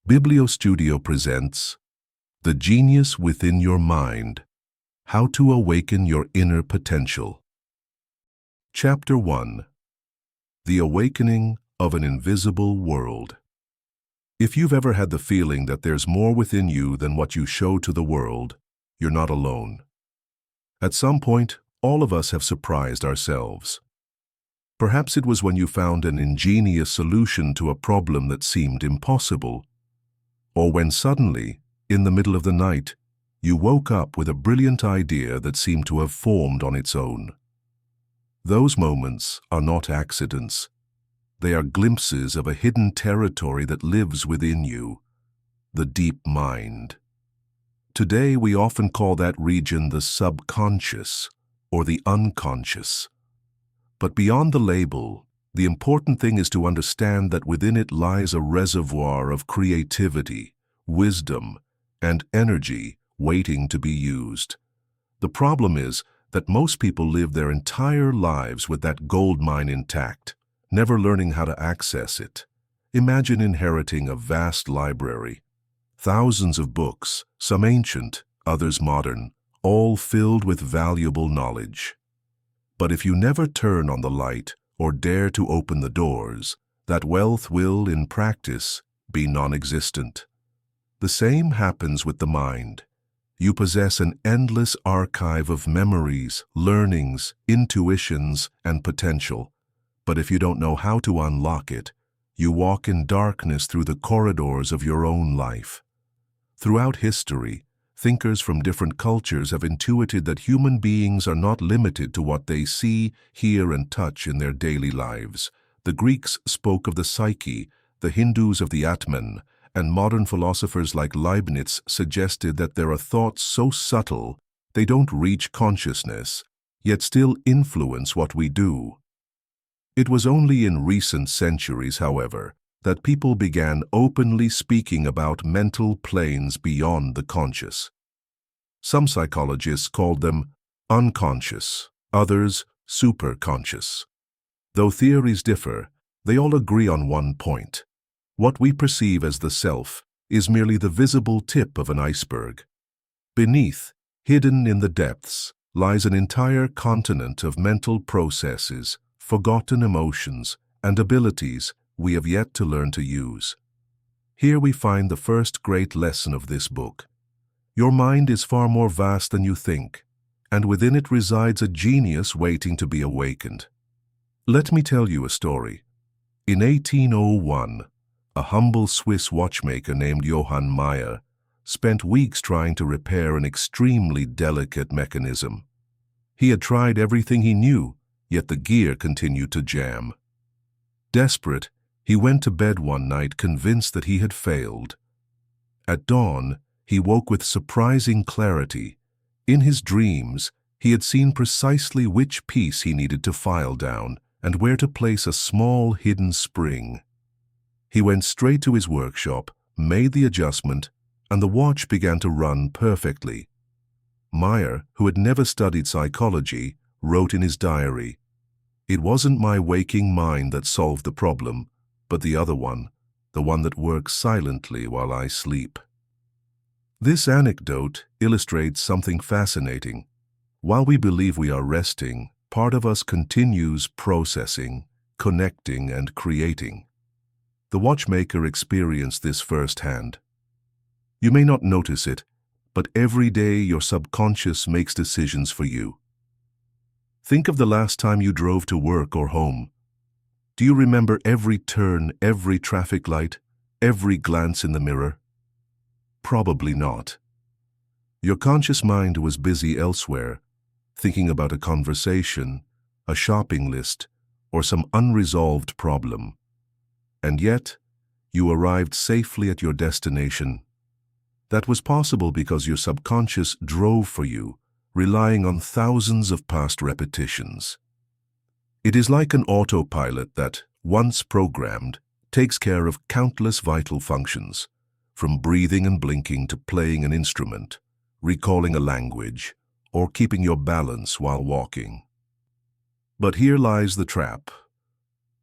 Biblio Studio presents The Genius Within Your Mind, How to Awaken Your Inner Potential. Chapter 1. The Awakening of an Invisible World. If you've ever had the feeling that there's more within you than what you show to the world, you're not alone. At some point, all of us have surprised ourselves. Perhaps it was when you found an ingenious solution to a problem that seemed impossible, or when suddenly, in the middle of the night, you woke up with a brilliant idea that seemed to have formed on its own. Those moments are not accidents. They are glimpses of a hidden territory that lives within you, the deep mind. Today we often call that region the subconscious or the unconscious. But beyond the label, the important thing is to understand that within it lies a reservoir of creativity, wisdom, and energy waiting to be used. The problem is that most people live their entire lives with that gold mine intact, never learning how to access it. Imagine inheriting a vast library, thousands of books, some ancient, others modern, all filled with valuable knowledge. But if you never turn on the light or dare to open the doors, that wealth will, in practice, be non-existent. The same happens with the mind. You possess an endless archive of memories, learnings, intuitions, and potential. But if you don't know how to unlock it, you walk in darkness through the corridors of your own life. Throughout history, thinkers from different cultures have intuited that human beings are not limited to what they see, hear, and touch in their daily lives. The Greeks spoke of the psyche, the Hindus of the Atman, and modern philosophers like Leibniz suggested that there are thoughts so subtle they don't reach consciousness, yet still influence what we do. It was only in recent centuries, however, that people began openly speaking about mental planes beyond the conscious. Some psychologists called them unconscious, others superconscious. Though theories differ, they all agree on one point. What we perceive as the self is merely the visible tip of an iceberg. Beneath, hidden in the depths, lies an entire continent of mental processes, forgotten emotions, and abilities we have yet to learn to use. Here we find the first great lesson of this book. Your mind is far more vast than you think, and within it resides a genius waiting to be awakened. Let me tell you a story. In 1801, a humble Swiss watchmaker named Johann Meyer spent weeks trying to repair an extremely delicate mechanism. He had tried everything he knew, yet the gear continued to jam. Desperate, he went to bed one night convinced that he had failed. At dawn, he woke with surprising clarity. In his dreams, he had seen precisely which piece he needed to file down and where to place a small hidden spring. He went straight to his workshop, made the adjustment, and the watch began to run perfectly. Meyer, who had never studied psychology, wrote in his diary, "It wasn't my waking mind that solved the problem, but the other one, the one that works silently while I sleep." This anecdote illustrates something fascinating. While we believe we are resting, part of us continues processing, connecting, and creating. The watchmaker experienced this firsthand. You may not notice it, but every day your subconscious makes decisions for you. Think of the last time you drove to work or home. Do you remember every turn, every traffic light, every glance in the mirror? Probably not. Your conscious mind was busy elsewhere, thinking about a conversation, a shopping list, or some unresolved problem. And yet, you arrived safely at your destination. That was possible because your subconscious drove for you, relying on thousands of past repetitions. It is like an autopilot that, once programmed, takes care of countless vital functions, from breathing and blinking to playing an instrument, recalling a language, or keeping your balance while walking. But here lies the trap.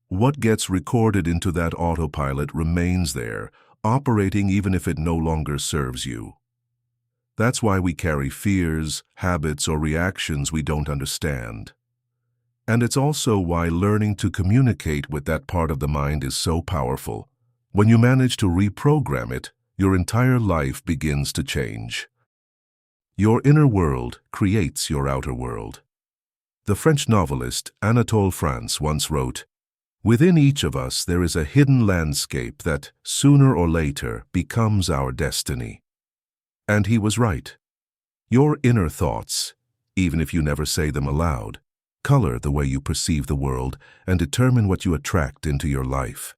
What gets recorded into that autopilot remains there, operating even if it no longer serves you. That's why we carry fears, habits, or reactions we don't understand. And it's also why learning to communicate with that part of the mind is so powerful. When you manage to reprogram it, your entire life begins to change. Your inner world creates your outer world. The French novelist Anatole France once wrote, "Within each of us there is a hidden landscape that, sooner or later, becomes our destiny." And he was right. Your inner thoughts, even if you never say them aloud, color the way you perceive the world and determine what you attract into your life.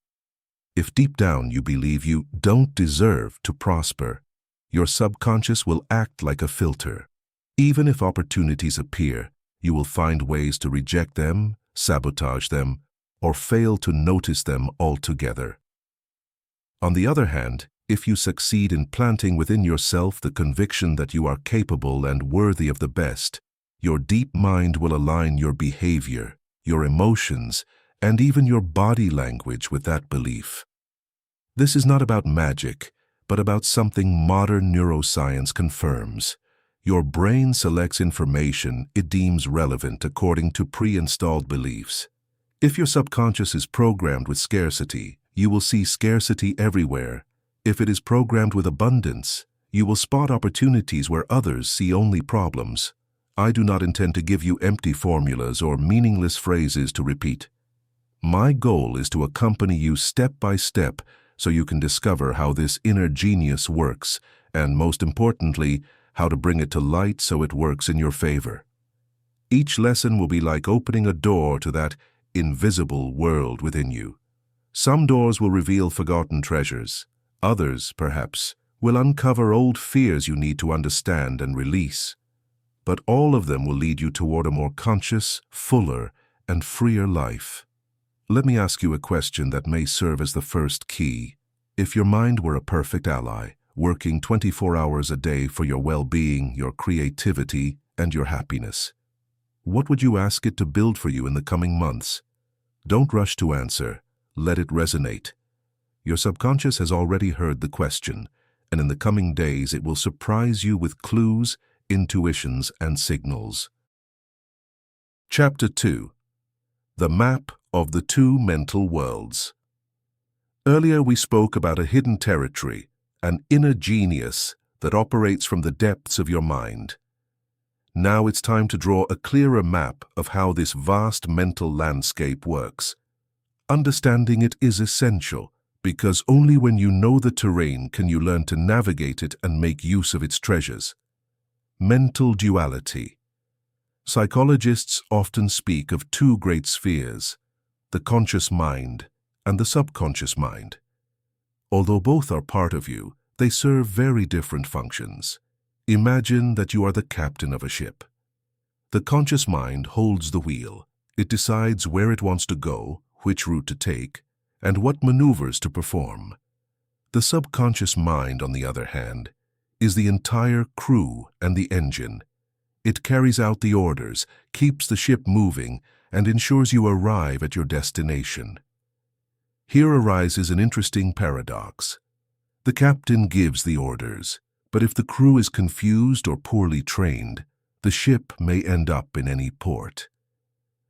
If deep down you believe you don't deserve to prosper, your subconscious will act like a filter. Even if opportunities appear, you will find ways to reject them, sabotage them, or fail to notice them altogether. On the other hand, if you succeed in planting within yourself the conviction that you are capable and worthy of the best, your deep mind will align your behavior, your emotions, and even your body language with that belief. This is not about magic, but about something modern neuroscience confirms. Your brain selects information it deems relevant according to pre-installed beliefs. If your subconscious is programmed with scarcity, you will see scarcity everywhere. If it is programmed with abundance, you will spot opportunities where others see only problems. I do not intend to give you empty formulas or meaningless phrases to repeat. My goal is to accompany you step by step so you can discover how this inner genius works, and most importantly, how to bring it to light so it works in your favor. Each lesson will be like opening a door to that invisible world within you. Some doors will reveal forgotten treasures. Others, perhaps, will uncover old fears you need to understand and release. But all of them will lead you toward a more conscious, fuller, and freer life. Let me ask you a question that may serve as the first key. If your mind were a perfect ally, working 24 hours a day for your well-being, your creativity, and your happiness, what would you ask it to build for you in the coming months? Don't rush to answer. Let it resonate. Your subconscious has already heard the question, and in the coming days it will surprise you with clues, intuitions, and signals. Chapter 2. The Map of the Two Mental Worlds. Earlier we spoke about a hidden territory, an inner genius that operates from the depths of your mind. Now it's time to draw a clearer map of how this vast mental landscape works. Understanding it is essential, because only when you know the terrain can you learn to navigate it and make use of its treasures. Mental duality. Psychologists often speak of two great spheres, the conscious mind and the subconscious mind. Although both are part of you, they serve very different functions. Imagine that you are the captain of a ship. The conscious mind holds the wheel. It decides where it wants to go, which route to take, and what maneuvers to perform. The subconscious mind, on the other hand, is the entire crew and the engine. It carries out the orders, keeps the ship moving, and ensures you arrive at your destination. Here arises an interesting paradox. The captain gives the orders, but if the crew is confused or poorly trained, the ship may end up in any port.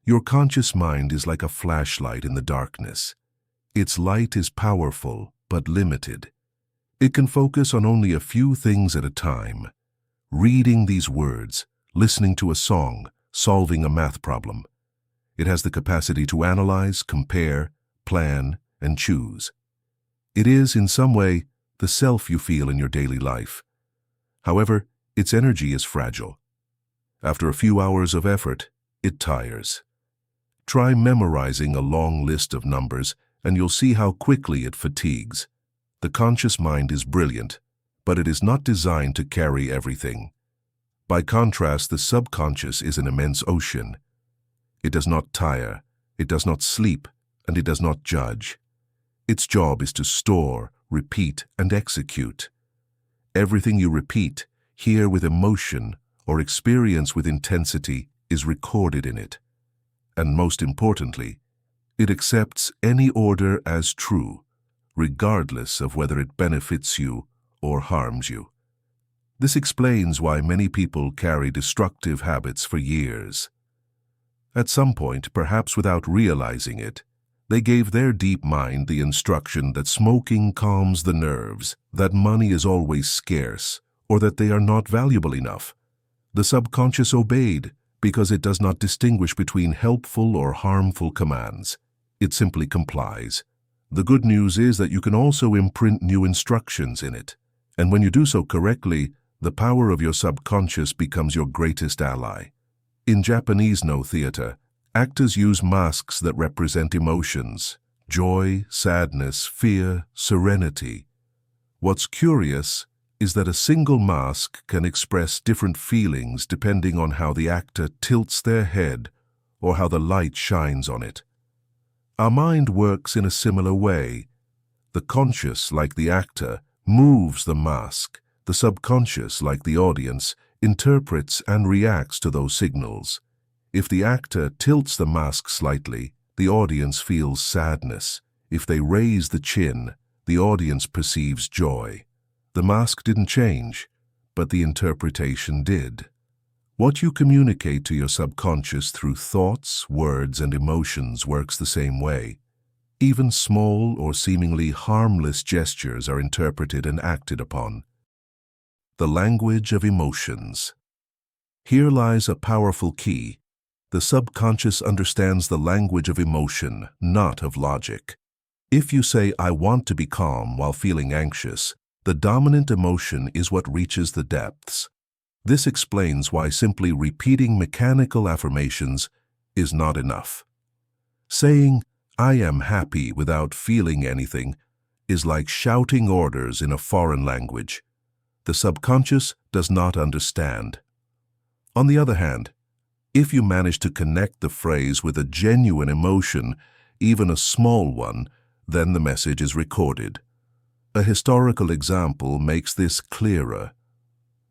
Your conscious mind is like a flashlight in the darkness. Its light is powerful but limited. It can focus on only a few things at a time. Reading these words, listening to a song, solving a math problem. It has the capacity to analyze, compare, plan, and choose. It is, in some way, the self you feel in your daily life. However, its energy is fragile. After a few hours of effort, it tires. Try memorizing a long list of numbers, and you'll see how quickly it fatigues. The conscious mind is brilliant, but it is not designed to carry everything. By contrast, the subconscious is an immense ocean. It does not tire, it does not sleep, and it does not judge. Its job is to store, repeat, and execute. Everything you repeat, hear with emotion, or experience with intensity is recorded in it. And most importantly, it accepts any order as true, regardless of whether it benefits you or harms you. This explains why many people carry destructive habits for years. At some point, perhaps without realizing it, they gave their deep mind the instruction that smoking calms the nerves, that money is always scarce, or that they are not valuable enough. The subconscious obeyed because it does not distinguish between helpful or harmful commands. It simply complies. The good news is that you can also imprint new instructions in it. And when you do so correctly, the power of your subconscious becomes your greatest ally. In Japanese no theater, actors use masks that represent emotions: joy, sadness, fear, serenity. What's curious is that a single mask can express different feelings depending on how the actor tilts their head or how the light shines on it. Our mind works in a similar way. The conscious, like the actor, moves the mask. The subconscious, like the audience, interprets and reacts to those signals. If the actor tilts the mask slightly, the audience feels sadness. If they raise the chin, the audience perceives joy. The mask didn't change, but the interpretation did. What you communicate to your subconscious through thoughts, words, and emotions works the same way. Even small or seemingly harmless gestures are interpreted and acted upon. The language of emotions. Here lies a powerful key. The subconscious understands the language of emotion, not of logic. If you say, "I want to be calm," while feeling anxious, the dominant emotion is what reaches the depths. This explains why simply repeating mechanical affirmations is not enough. Saying, "I am happy," without feeling anything is like shouting orders in a foreign language. The subconscious does not understand. On the other hand, if you manage to connect the phrase with a genuine emotion, even a small one, then the message is recorded. A historical example makes this clearer.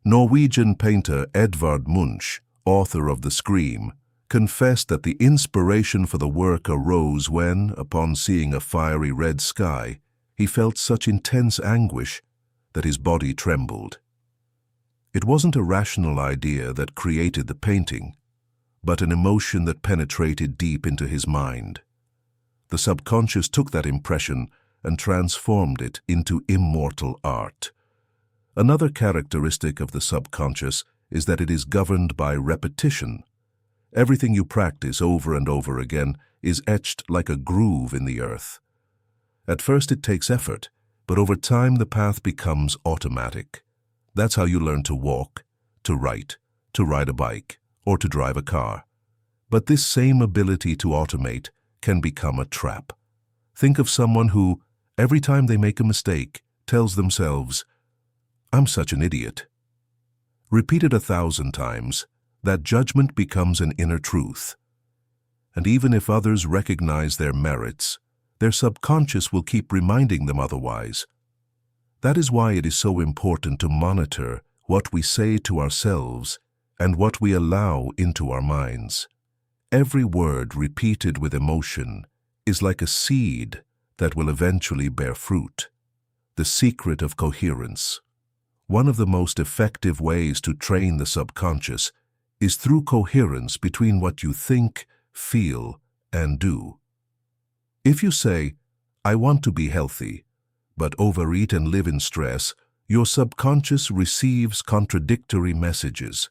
Norwegian painter Edvard Munch, author of The Scream, confessed that the inspiration for the work arose when, upon seeing a fiery red sky, he felt such intense anguish that his body trembled. It wasn't a rational idea that created the painting, but an emotion that penetrated deep into his mind. The subconscious took that impression and transformed it into immortal art. Another characteristic of the subconscious is that it is governed by repetition. Everything you practice over and over again is etched like a groove in the earth. At first it takes effort, but over time the path becomes automatic. That's how you learn to walk, to write, to ride a bike, or to drive a car. But this same ability to automate can become a trap. Think of someone who, every time they make a mistake, tells themselves, "I'm such an idiot." Repeated 1,000 times, that judgment becomes an inner truth. And even if others recognize their merits, their subconscious will keep reminding them otherwise. That is why it is so important to monitor what we say to ourselves and what we allow into our minds. Every word repeated with emotion is like a seed that will eventually bear fruit. The secret of coherence. One of the most effective ways to train the subconscious is through coherence between what you think, feel, and do. If you say, "I want to be healthy," but overeat and live in stress, your subconscious receives contradictory messages.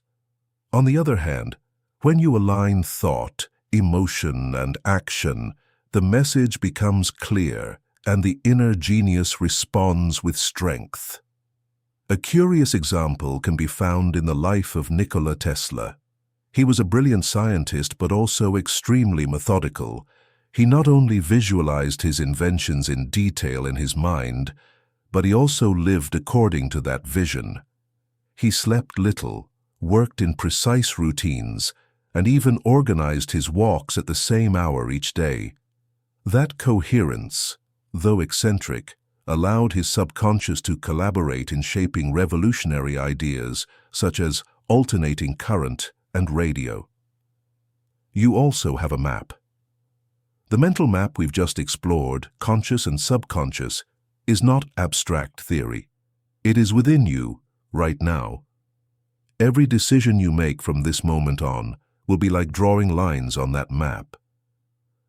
On the other hand, when you align thought, emotion, and action, the message becomes clear and the inner genius responds with strength. A curious example can be found in the life of Nikola Tesla. He was a brilliant scientist but also extremely methodical. He not only visualized his inventions in detail in his mind, but he also lived according to that vision. He slept little, worked in precise routines, and even organized his walks at the same hour each day. That coherence, though eccentric, allowed his subconscious to collaborate in shaping revolutionary ideas such as alternating current and radio. You also have a map. The mental map we've just explored, conscious and subconscious, is not abstract theory. It is within you, right now. Every decision you make from this moment on will be like drawing lines on that map.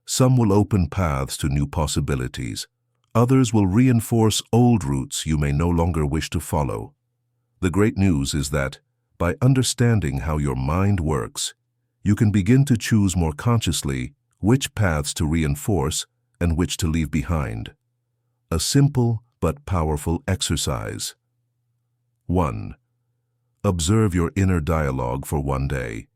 Some will open paths to new possibilities. Others will reinforce old routes you may no longer wish to follow. The great news is that, by understanding how your mind works, you can begin to choose more consciously which paths to reinforce and which to leave behind. A simple but powerful exercise. 1. Observe your inner dialogue for one day.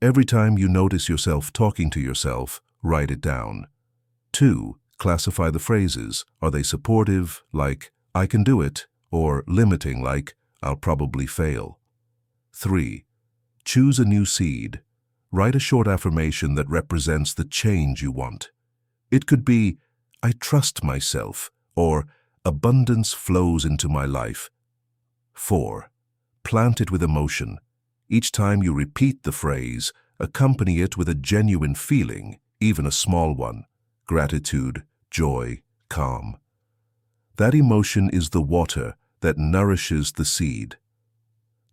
Every time you notice yourself talking to yourself, write it down. 2. Classify the phrases. Are they supportive, like, I can do it, or limiting, like, I'll probably fail? 3. Choose a new seed. Write a short affirmation that represents the change you want. It could be, I trust myself, or abundance flows into my life. 4. Plant it with emotion. Each time you repeat the phrase, accompany it with a genuine feeling, even a small one: gratitude, joy, calm. That emotion is the water that nourishes the seed.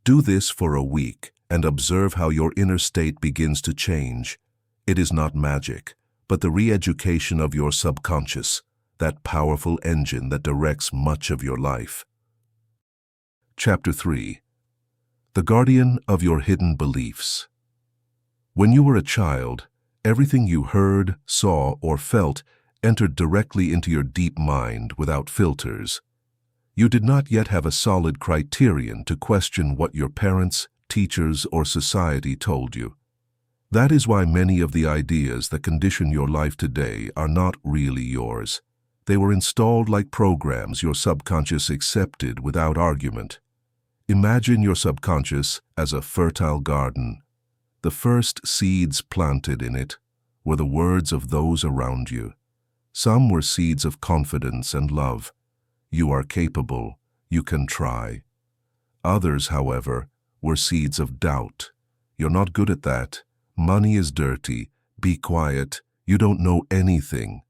Do this for a week and observe how your inner state begins to change. It is not magic, but the re-education of your subconscious, that powerful engine that directs much of your life. Chapter 3. The Guardian of Your Hidden Beliefs. When you were a child, everything you heard, saw, or felt entered directly into your deep mind without filters. You did not yet have a solid criterion to question what your parents, teachers, or society told you. That is why many of the ideas that condition your life today are not really yours. They were installed like programs your subconscious accepted without argument. Imagine your subconscious as a fertile garden. The first seeds planted in it were the words of those around you. Some were seeds of confidence and love. You are capable. You can try. Others, however, were seeds of doubt. You're not good at that. Money is dirty. Be quiet. You don't know anything.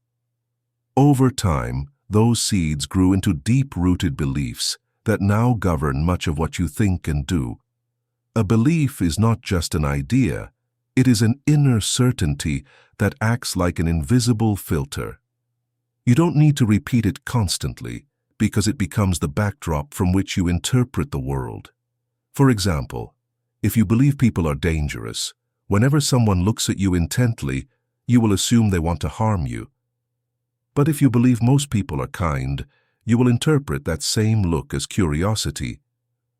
Over time, those seeds grew into deep-rooted beliefs that now govern much of what you think and do. A belief is not just an idea. It is an inner certainty that acts like an invisible filter. You don't need to repeat it constantly, because it becomes the backdrop from which you interpret the world. For example, if you believe people are dangerous, whenever someone looks at you intently, you will assume they want to harm you. But if you believe most people are kind, you will interpret that same look as curiosity.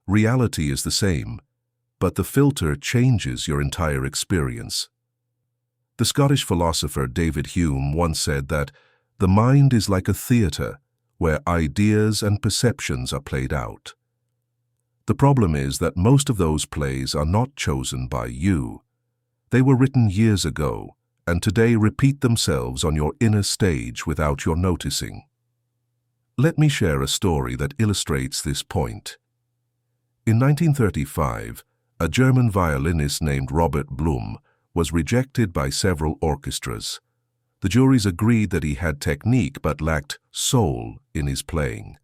Reality is the same, but the filter changes your entire experience. The Scottish philosopher David Hume once said that the mind is like a theater where ideas and perceptions are played out. The problem is that most of those plays are not chosen by you. They were written years ago, and today repeat themselves on your inner stage without your noticing. Let me share a story that illustrates this point. In 1935, a German violinist named Robert Blum was rejected by several orchestras. The juries agreed that he had technique but lacked soul in his playing.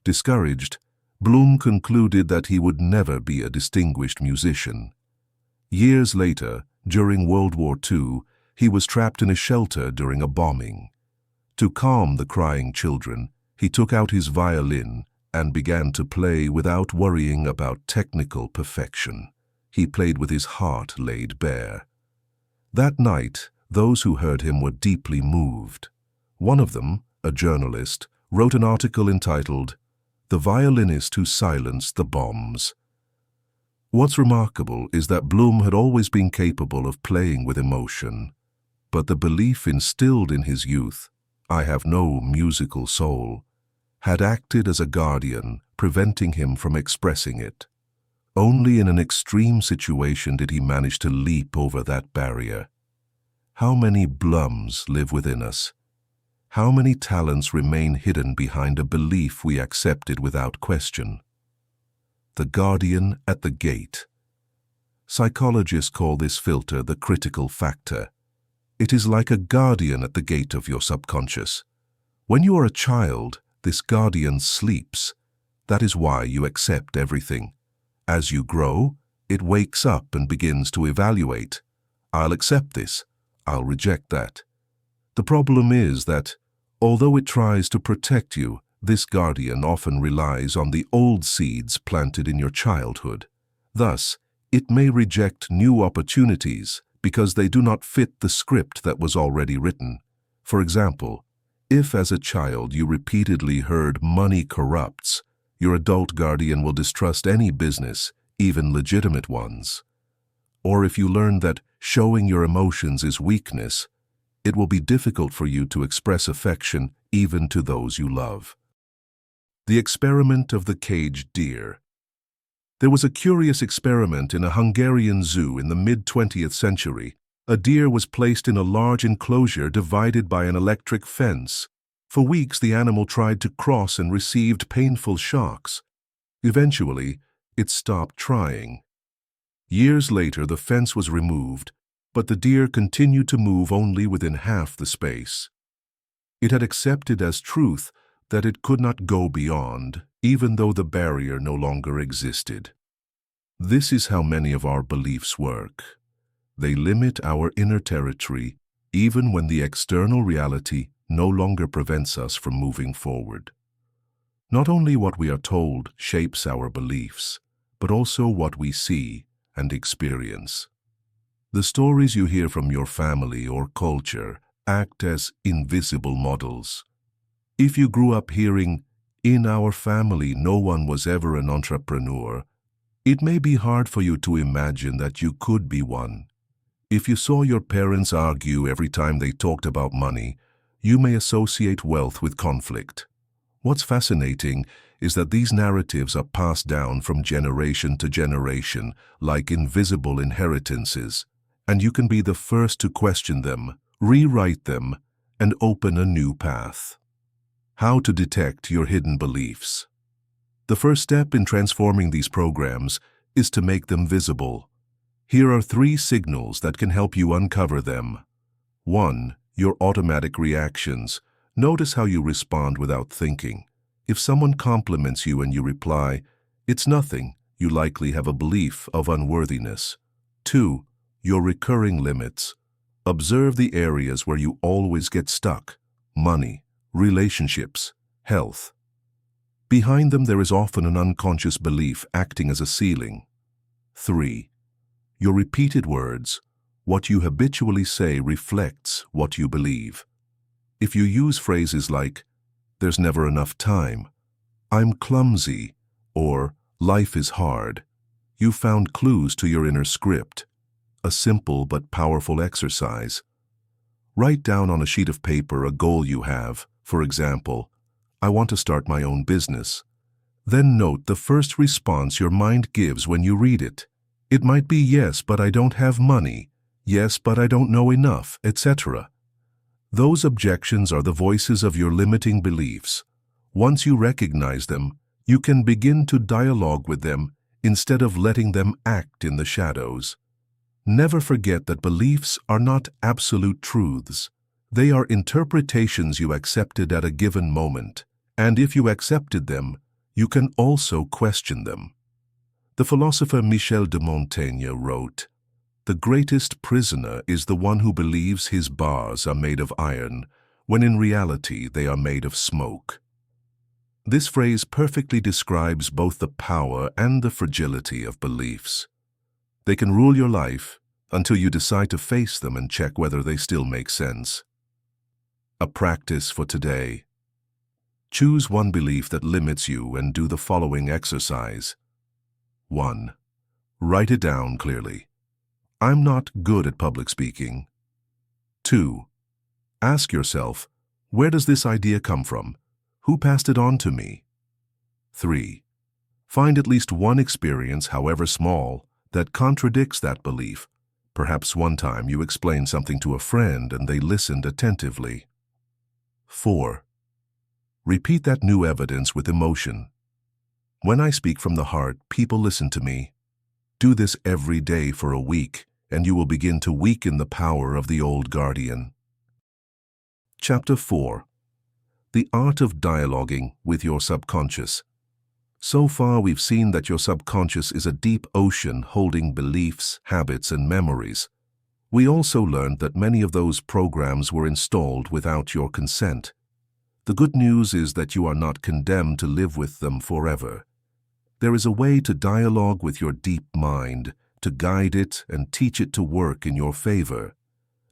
Discouraged, Blum concluded that he would never be a distinguished musician. Years later, during World War II, he was trapped in a shelter during a bombing. To calm the crying children, he took out his violin and began to play without worrying about technical perfection. He played with his heart laid bare. That night, those who heard him were deeply moved. One of them, a journalist, wrote an article entitled, "The Violinist Who Silenced the Bombs." What's remarkable is that Blum had always been capable of playing with emotion, but the belief instilled in his youth, "I have no musical soul," had acted as a guardian, preventing him from expressing it. Only in an extreme situation did he manage to leap over that barrier. How many Blums live within us? How many talents remain hidden behind a belief we accepted without question? The guardian at the gate. Psychologists call this filter the critical factor. It is like a guardian at the gate of your subconscious. When you are a child, This guardian sleeps. That is why you accept everything. As you grow, it wakes up and begins to evaluate. I'll accept this. I'll reject that. The problem is that, although it tries to protect you, this guardian often relies on the old seeds planted in your childhood. Thus, it may reject new opportunities because they do not fit the script that was already written. For example, if as a child you repeatedly heard money corrupts, your adult guardian will distrust any business, even legitimate ones. Or if you learn that showing your emotions is weakness, it will be difficult for you to express affection even to those you love. The experiment of the caged deer. There was a curious experiment in a Hungarian zoo in the mid-20th century. A deer was placed in a large enclosure divided by an electric fence. For weeks, the animal tried to cross and received painful shocks. Eventually, it stopped trying. Years later, the fence was removed, but the deer continued to move only within half the space. It had accepted as truth that it could not go beyond, even though the barrier no longer existed. This is how many of our beliefs work. They limit our inner territory, even when the external reality no longer prevents us from moving forward. Not only what we are told shapes our beliefs, but also what we see and experience. The stories you hear from your family or culture act as invisible models. If you grew up hearing, "In our family, no one was ever an entrepreneur," it may be hard for you to imagine that you could be one. If you saw your parents argue every time they talked about money, you may associate wealth with conflict. What's fascinating is that these narratives are passed down from generation to generation like invisible inheritances, and you can be the first to question them, rewrite them, and open a new path. How to detect your hidden beliefs. The first step in transforming these programs is to make them visible. Here are 3 signals that can help you uncover them. 1. Your automatic reactions. Notice how you respond without thinking. If someone compliments you and you reply, "It's nothing," you likely have a belief of unworthiness. 2. Your recurring limits. Observe the areas where you always get stuck: money, relationships, health. Behind them there is often an unconscious belief acting as a ceiling. 3. Your repeated words. What you habitually say reflects what you believe. If you use phrases like, "There's never enough time," "I'm clumsy," or "Life is hard," you found clues to your inner script. A simple but powerful exercise. Write down on a sheet of paper a goal you have. For example, "I want to start my own business." Then note the first response your mind gives when you read it. It might be, "Yes, but I don't have money," "Yes, but I don't know enough," etc. Those objections are the voices of your limiting beliefs. Once you recognize them, you can begin to dialogue with them instead of letting them act in the shadows. Never forget that beliefs are not absolute truths. They are interpretations you accepted at a given moment, and if you accepted them, you can also question them. The philosopher Michel de Montaigne wrote, "The greatest prisoner is the one who believes his bars are made of iron, when in reality they are made of smoke." This phrase perfectly describes both the power and the fragility of beliefs. They can rule your life until you decide to face them and check whether they still make sense. A practice for today. Choose one belief that limits you and do the following exercise. 1. Write it down clearly. "I'm not good at public speaking." 2. Ask yourself, where does this idea come from? Who passed it on to me? 3. Find at least one experience, however small, that contradicts that belief. Perhaps one time you explained something to a friend and they listened attentively. 4. Repeat that new evidence with emotion. "When I speak from the heart, people listen to me." Do this every day for a week, and you will begin to weaken the power of the old guardian. Chapter 4. The art of dialoguing with your subconscious. So far, we've seen that your subconscious is a deep ocean holding beliefs, habits, and memories. We also learned that many of those programs were installed without your consent. The good news is that you are not condemned to live with them forever. There is a way to dialogue with your deep mind, to guide it and teach it to work in your favor.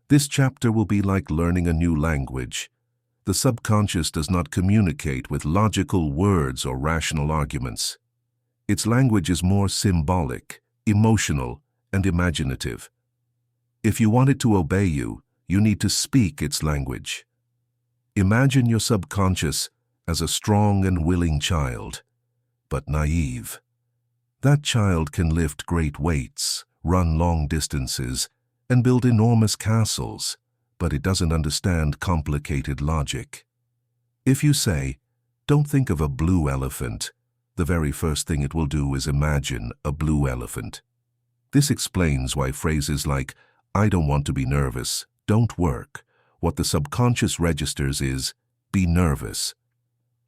This chapter will be like learning a new language. The subconscious does not communicate with logical words or rational arguments. Its language is more symbolic, emotional, and imaginative. If you want it to obey you, you need to speak its language. Imagine your subconscious as a strong and willing child, but naive. That child can lift great weights, run long distances, and build enormous castles, but it doesn't understand complicated logic. If you say, "Don't think of a blue elephant," the very first thing it will do is imagine a blue elephant. This explains why phrases like, "I don't want to be nervous," don't work. What the subconscious registers is, "Be nervous."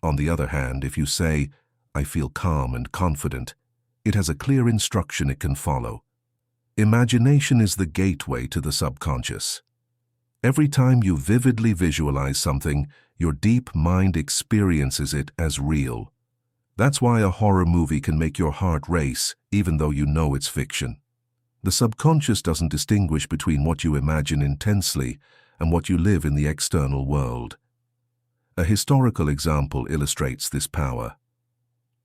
On the other hand, if you say, "I feel calm and confident," it has a clear instruction it can follow. Imagination is the gateway to the subconscious. Every time you vividly visualize something, your deep mind experiences it as real. That's why a horror movie can make your heart race, even though you know it's fiction. The subconscious doesn't distinguish between what you imagine intensely and what you live in the external world. A historical example illustrates this power.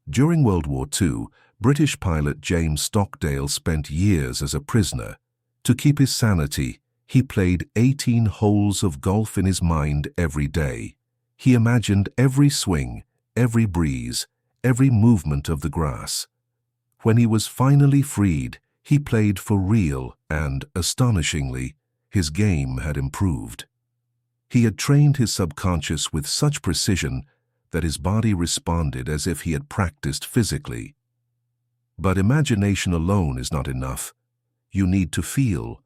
During World War II, British pilot James Stockdale spent years as a prisoner. To keep his sanity, he played 18 holes of golf in his mind every day. He imagined every swing, every breeze, every movement of the grass. When he was finally freed, he played for real and, astonishingly, his game had improved. He had trained his subconscious with such precision that his body responded as if he had practiced physically. But imagination alone is not enough. You need to feel.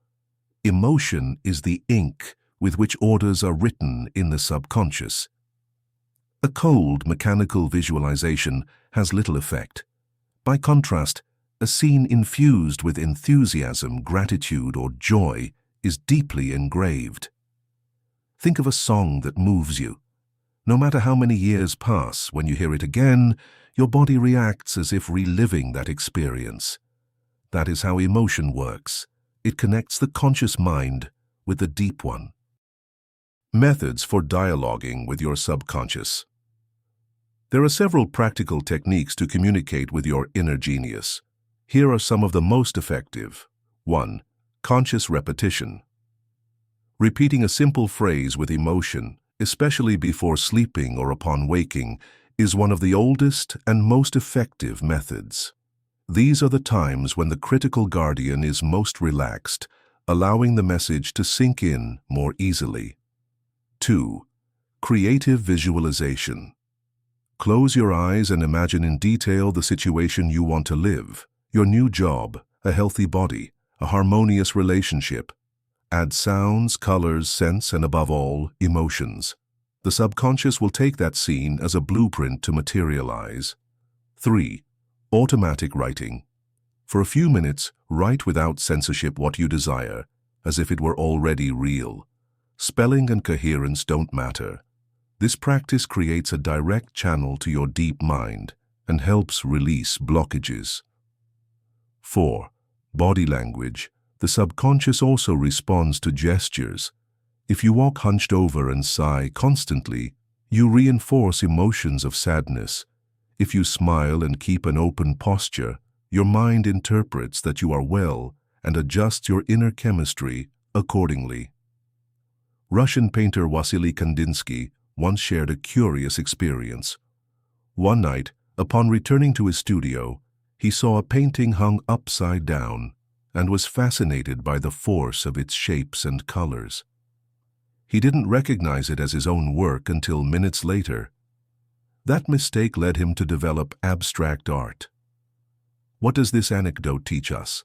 Emotion is the ink with which orders are written in the subconscious. A cold, mechanical visualization has little effect. By contrast, a scene infused with enthusiasm, gratitude, or joy is deeply engraved. Think of a song that moves you. No matter how many years pass, when you hear it again, your body reacts as if reliving that experience. That is how emotion works. It connects the conscious mind with the deep one. Methods for dialoguing with your subconscious. There are several practical techniques to communicate with your inner genius. Here are some of the most effective. 1. Conscious repetition. Repeating a simple phrase with emotion, especially before sleeping or upon waking, is one of the oldest and most effective methods. These are the times when the critical guardian is most relaxed, allowing the message to sink in more easily. 2. Creative visualization. Close your eyes and imagine in detail the situation you want to live. Your new job, a healthy body, a harmonious relationship. Add sounds, colors, scents, and above all, emotions. The subconscious will take that scene as a blueprint to materialize. 3. Automatic writing. For a few minutes, write without censorship what you desire, as if it were already real. Spelling and coherence don't matter. This practice creates a direct channel to your deep mind and helps release blockages. 4. Body language. The subconscious also responds to gestures. If you walk hunched over and sigh constantly, you reinforce emotions of sadness. If you smile and keep an open posture, your mind interprets that you are well and adjusts your inner chemistry accordingly. Russian painter Wasily Kandinsky once shared a curious experience. One night, upon returning to his studio, he saw a painting hung upside down and was fascinated by the force of its shapes and colors. He didn't recognize it as his own work until minutes later. That mistake led him to develop abstract art. What does this anecdote teach us?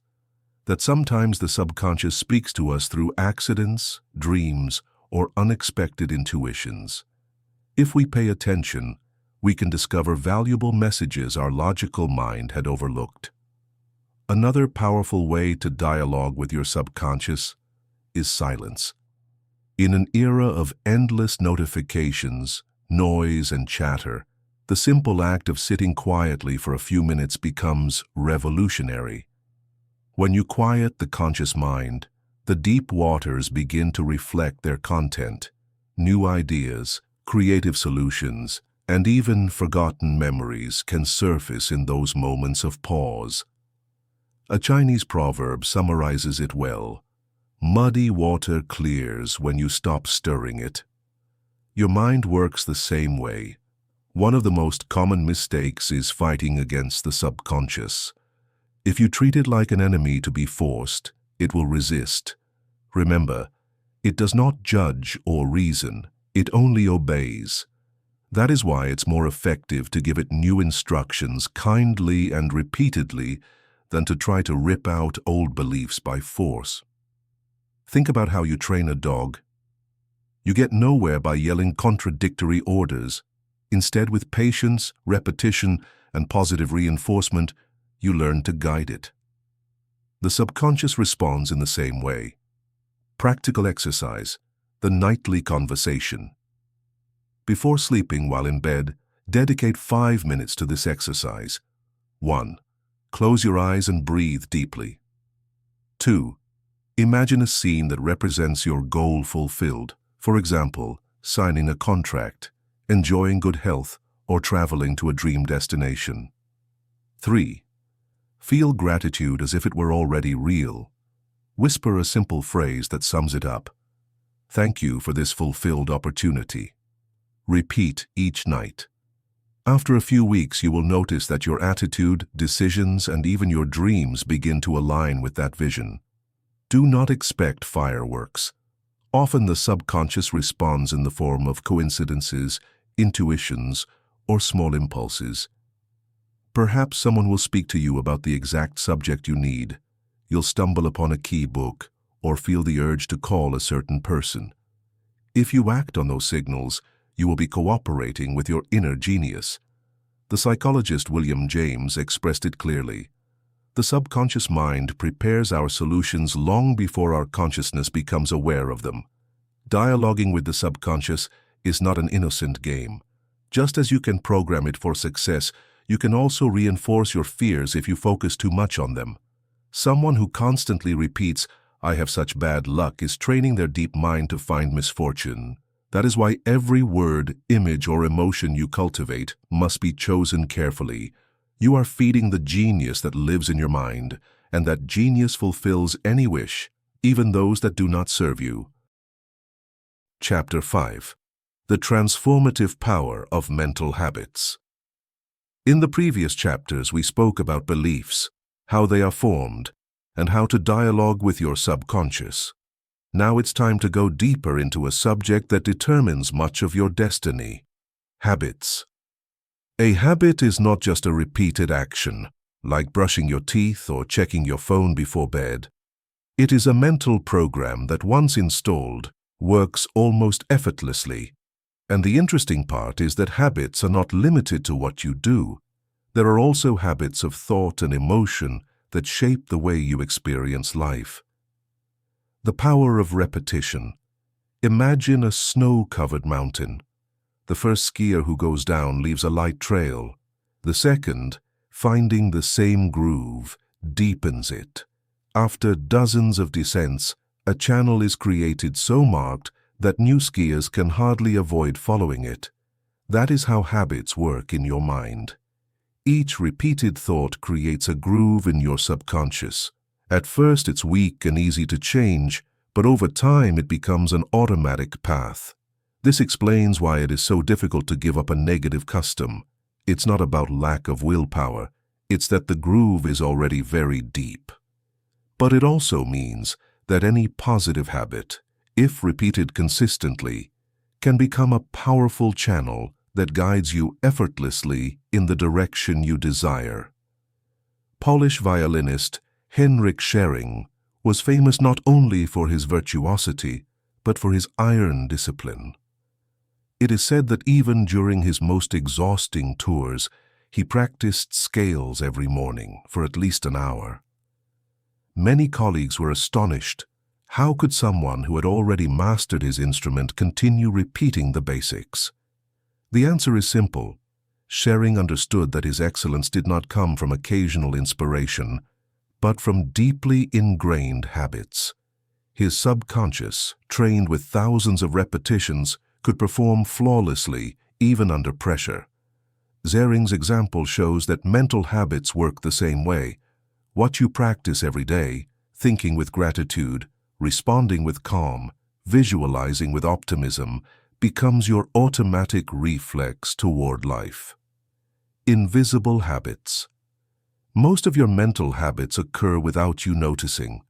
That sometimes the subconscious speaks to us through accidents, dreams, or unexpected intuitions. If we pay attention, we can discover valuable messages our logical mind had overlooked. Another powerful way to dialogue with your subconscious is silence. In an era of endless notifications, noise, and chatter, the simple act of sitting quietly for a few minutes becomes revolutionary. When you quiet the conscious mind, the deep waters begin to reflect their content. New ideas, creative solutions, and even forgotten memories can surface in those moments of pause. A Chinese proverb summarizes it well. Muddy water clears when you stop stirring it. Your mind works the same way. One of the most common mistakes is fighting against the subconscious. If you treat it like an enemy to be forced, it will resist. Remember, it does not judge or reason, it only obeys. That is why it's more effective to give it new instructions kindly and repeatedly than to try to rip out old beliefs by force. Think about how you train a dog. You get nowhere by yelling contradictory orders. Instead, with patience, repetition, and positive reinforcement, you learn to guide it. The subconscious responds in the same way. Practical exercise, the nightly conversation. Before sleeping while in bed, dedicate 5 minutes to this exercise. 1. Close your eyes and breathe deeply. 2. Imagine a scene that represents your goal fulfilled. For example, signing a contract, enjoying good health, or traveling to a dream destination. 3. Feel gratitude as if it were already real. Whisper a simple phrase that sums it up. Thank you for this fulfilled opportunity. Repeat each night. After a few weeks, you will notice that your attitude, decisions, and even your dreams begin to align with that vision. Do not expect fireworks. Often the subconscious responds in the form of coincidences, intuitions, or small impulses. Perhaps someone will speak to you about the exact subject you need. You'll stumble upon a key book, or feel the urge to call a certain person. If you act on those signals, you will be cooperating with your inner genius. The psychologist William James expressed it clearly. The subconscious mind prepares our solutions long before our consciousness becomes aware of them. Dialoguing with the subconscious is not an innocent game. Just as you can program it for success, you can also reinforce your fears if you focus too much on them. Someone who constantly repeats, "I have such bad luck," is training their deep mind to find misfortune. That is why every word, image, or emotion you cultivate must be chosen carefully. You are feeding the genius that lives in your mind, and that genius fulfills any wish, even those that do not serve you. Chapter 5. The Transformative Power of Mental Habits. In the previous chapters, we spoke about beliefs, how they are formed, and how to dialogue with your subconscious. Now it's time to go deeper into a subject that determines much of your destiny: habits. A habit is not just a repeated action, like brushing your teeth or checking your phone before bed. It is a mental program that, once installed, works almost effortlessly. And the interesting part is that habits are not limited to what you do. There are also habits of thought and emotion that shape the way you experience life. The power of repetition. Imagine a snow-covered mountain. The first skier who goes down leaves a light trail. The second, finding the same groove, deepens it. After dozens of descents, a channel is created so marked that new skiers can hardly avoid following it. That is how habits work in your mind. Each repeated thought creates a groove in your subconscious. At first it's weak and easy to change, but over time it becomes an automatic path. This explains why it is so difficult to give up a negative custom. It's not about lack of willpower, it's that the groove is already very deep. But it also means that any positive habit, if repeated consistently, can become a powerful channel that guides you effortlessly in the direction you desire. Polish violinist Henryk Schering was famous not only for his virtuosity, but for his iron discipline. It is said that even during his most exhausting tours, he practiced scales every morning for at least an hour. Many colleagues were astonished. How could someone who had already mastered his instrument continue repeating the basics? The answer is simple. Schering understood that his excellence did not come from occasional inspiration, but from deeply ingrained habits. His subconscious, trained with thousands of repetitions, could perform flawlessly even under pressure. Schering's example shows that mental habits work the same way. What you practice every day, thinking with gratitude, responding with calm, visualizing with optimism, becomes your automatic reflex toward life. Invisible habits. Most of your mental habits occur without you noticing.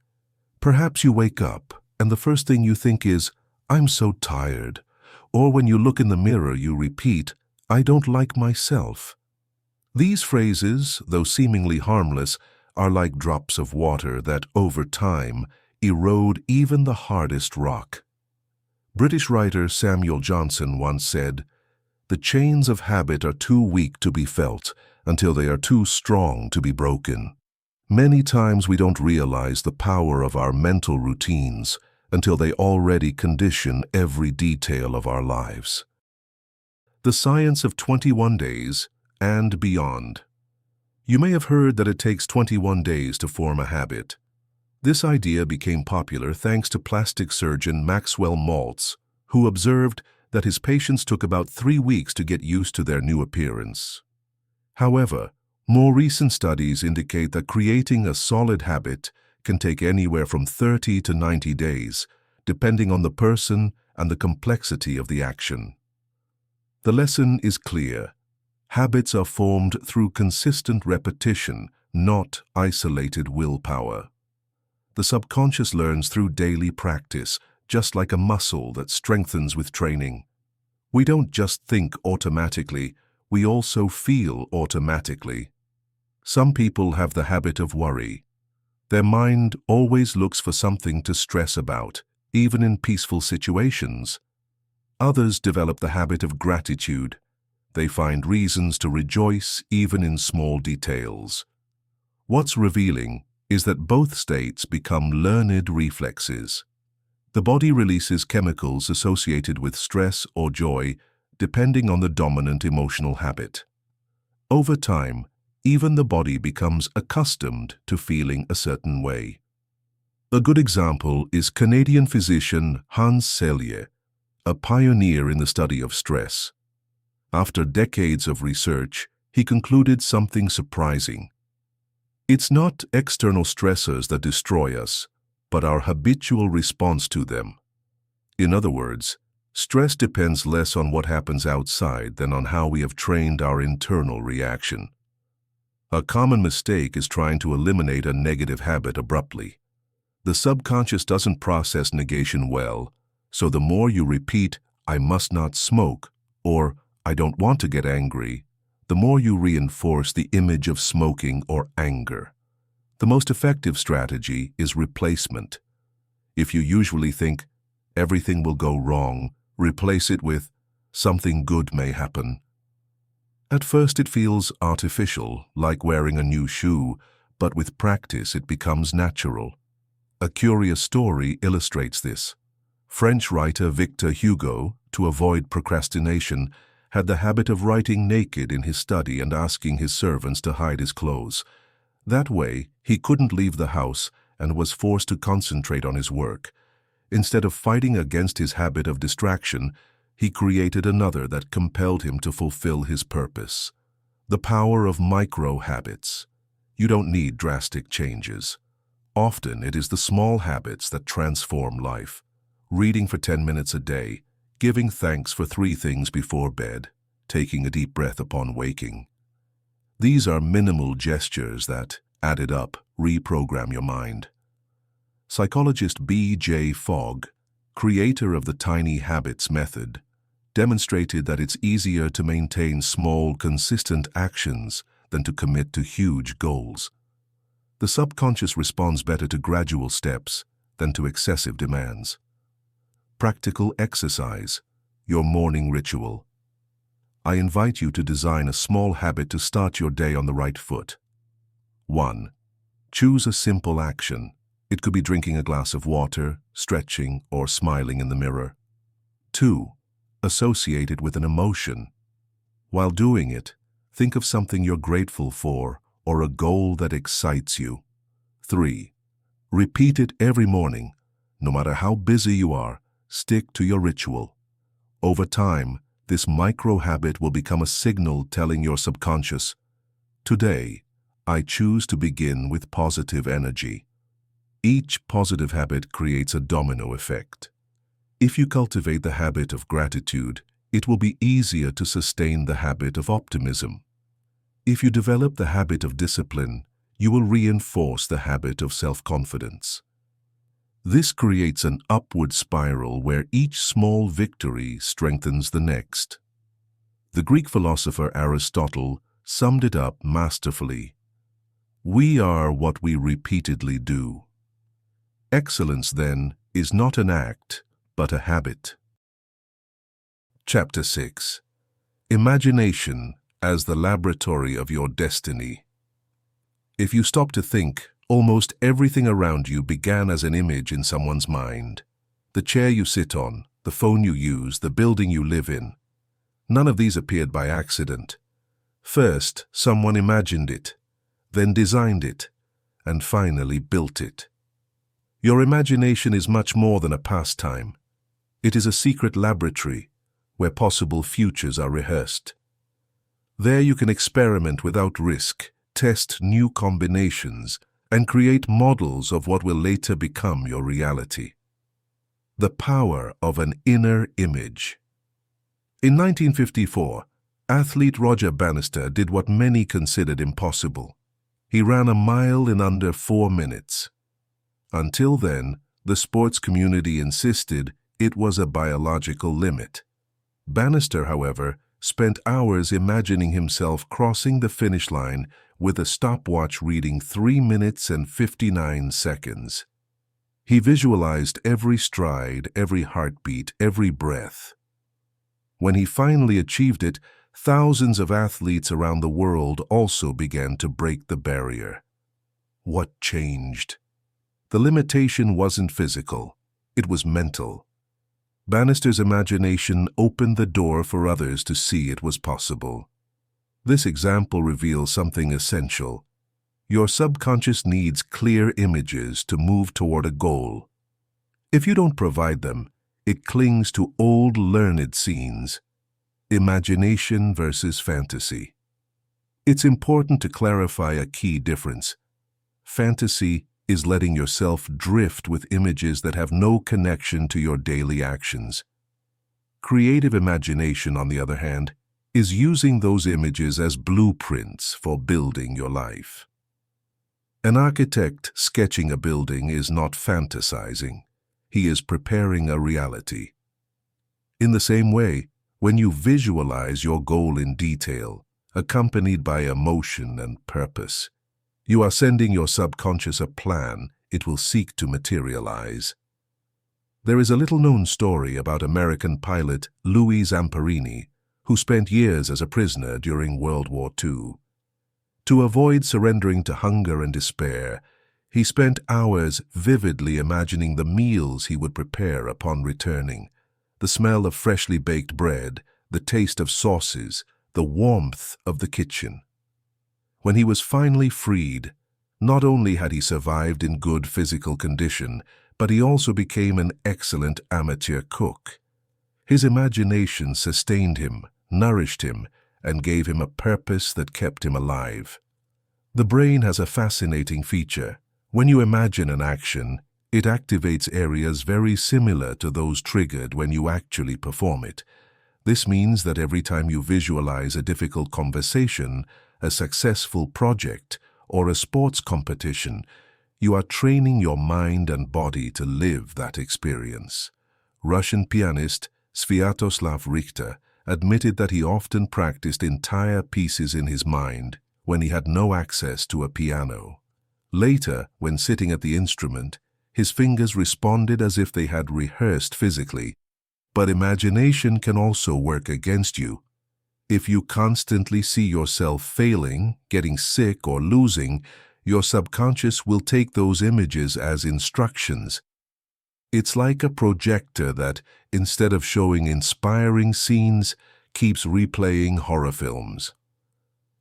Perhaps you wake up and the first thing you think is, "I'm so tired." Or when you look in the mirror, you repeat, "I don't like myself." These phrases, though seemingly harmless, are like drops of water that, over time, erode even the hardest rock. British writer Samuel Johnson once said, "The chains of habit are too weak to be felt until they are too strong to be broken." Many times we don't realize the power of our mental routines until they already condition every detail of our lives. The science of 21 days and beyond. You may have heard that it takes 21 days to form a habit. This idea became popular thanks to plastic surgeon Maxwell Maltz, who observed that his patients took about 3 weeks to get used to their new appearance. However, more recent studies indicate that creating a solid habit can take anywhere from 30 to 90 days, depending on the person and the complexity of the action. The lesson is clear. Habits are formed through consistent repetition, not isolated willpower. The subconscious learns through daily practice, just like a muscle that strengthens with training. We don't just think automatically, we also feel automatically. Some people have the habit of worry. Their mind always looks for something to stress about, even in peaceful situations. Others develop the habit of gratitude. They find reasons to rejoice even in small details. What's revealing is that both states become learned reflexes. The body releases chemicals associated with stress or joy, depending on the dominant emotional habit. Over time, even the body becomes accustomed to feeling a certain way. A good example is Canadian physician Hans Selye, a pioneer in the study of stress. After decades of research, he concluded something surprising. It's not external stressors that destroy us, but our habitual response to them. In other words, stress depends less on what happens outside than on how we have trained our internal reaction. A common mistake is trying to eliminate a negative habit abruptly. The subconscious doesn't process negation well, so the more you repeat, "I must not smoke," or "I don't want to get angry," the more you reinforce the image of smoking or anger. The most effective strategy is replacement. If you usually think, "Everything will go wrong," replace it with, "Something good may happen." At first it feels artificial, like wearing a new shoe, but with practice it becomes natural. A curious story illustrates this. French writer Victor Hugo, to avoid procrastination, had the habit of writing naked in his study and asking his servants to hide his clothes. That way, he couldn't leave the house and was forced to concentrate on his work. Instead of fighting against his habit of distraction, he created another that compelled him to fulfill his purpose. The power of micro-habits. You don't need drastic changes. Often it is the small habits that transform life. Reading for 10 minutes a day, giving thanks for 3 things before bed, taking a deep breath upon waking. These are minimal gestures that, added up, reprogram your mind. Psychologist B.J. Fogg, creator of the Tiny Habits method, demonstrated that it's easier to maintain small, consistent actions than to commit to huge goals. The subconscious responds better to gradual steps than to excessive demands. Practical exercise. your morning ritual. I invite you to design a small habit to start your day on the right foot. 1. Choose a simple action. It could be drinking a glass of water, stretching, or smiling in the mirror. 2. Associate it with an emotion. While doing it, think of something you're grateful for or a goal that excites you. 3. Repeat it every morning. No matter how busy you are, stick to your ritual. Over time, this micro-habit will become a signal telling your subconscious, "Today, I choose to begin with positive energy." Each positive habit creates a domino effect. If you cultivate the habit of gratitude, it will be easier to sustain the habit of optimism. If you develop the habit of discipline, you will reinforce the habit of self-confidence. This creates an upward spiral where each small victory strengthens the next. The Greek philosopher Aristotle summed it up masterfully. We are what we repeatedly do. Excellence, then, is not an act, but a habit. Chapter 6. Imagination as the laboratory of your destiny. If you stop to think, almost everything around you began as an image in someone's mind. The chair you sit on, the phone you use, the building you live in. None of these appeared by accident. First, someone imagined it, then designed it, and finally built it. Your imagination is much more than a pastime. It is a secret laboratory where possible futures are rehearsed. There you can experiment without risk, test new combinations, and create models of what will later become your reality. The power of an inner image. In 1954, athlete Roger Bannister did what many considered impossible. He ran a mile in under 4 minutes. Until then, the sports community insisted it was a biological limit. Bannister, however, spent hours imagining himself crossing the finish line with a stopwatch reading 3 minutes and 59 seconds. He visualized every stride, every heartbeat, every breath. When he finally achieved it, thousands of athletes around the world also began to break the barrier. What changed? The limitation wasn't physical, it was mental. Bannister's imagination opened the door for others to see it was possible. This example reveals something essential. Your subconscious needs clear images to move toward a goal. If you don't provide them, it clings to old learned scenes. Imagination versus fantasy. It's important to clarify a key difference. Fantasy is letting yourself drift with images that have no connection to your daily actions. Creative imagination, on the other hand, is using those images as blueprints for building your life. An architect sketching a building is not fantasizing. He is preparing a reality. In the same way, when you visualize your goal in detail, accompanied by emotion and purpose, you are sending your subconscious a plan it will seek to materialize. There is a little-known story about American pilot Louis Zamperini, who spent years as a prisoner during World War II. To avoid surrendering to hunger and despair, he spent hours vividly imagining the meals he would prepare upon returning, the smell of freshly baked bread, the taste of sauces, the warmth of the kitchen. When he was finally freed, not only had he survived in good physical condition, but he also became an excellent amateur cook. His imagination sustained him, nourished him, and gave him a purpose that kept him alive. The brain has a fascinating feature. When you imagine an action, it activates areas very similar to those triggered when you actually perform it. This means that every time you visualize a difficult conversation, a successful project, or a sports competition, you are training your mind and body to live that experience. Russian pianist Sviatoslav Richter admitted that he often practiced entire pieces in his mind when he had no access to a piano. Later, when sitting at the instrument, his fingers responded as if they had rehearsed physically. But imagination can also work against you. If you constantly see yourself failing, getting sick, or losing, your subconscious will take those images as instructions. It's like a projector that, instead of showing inspiring scenes, keeps replaying horror films.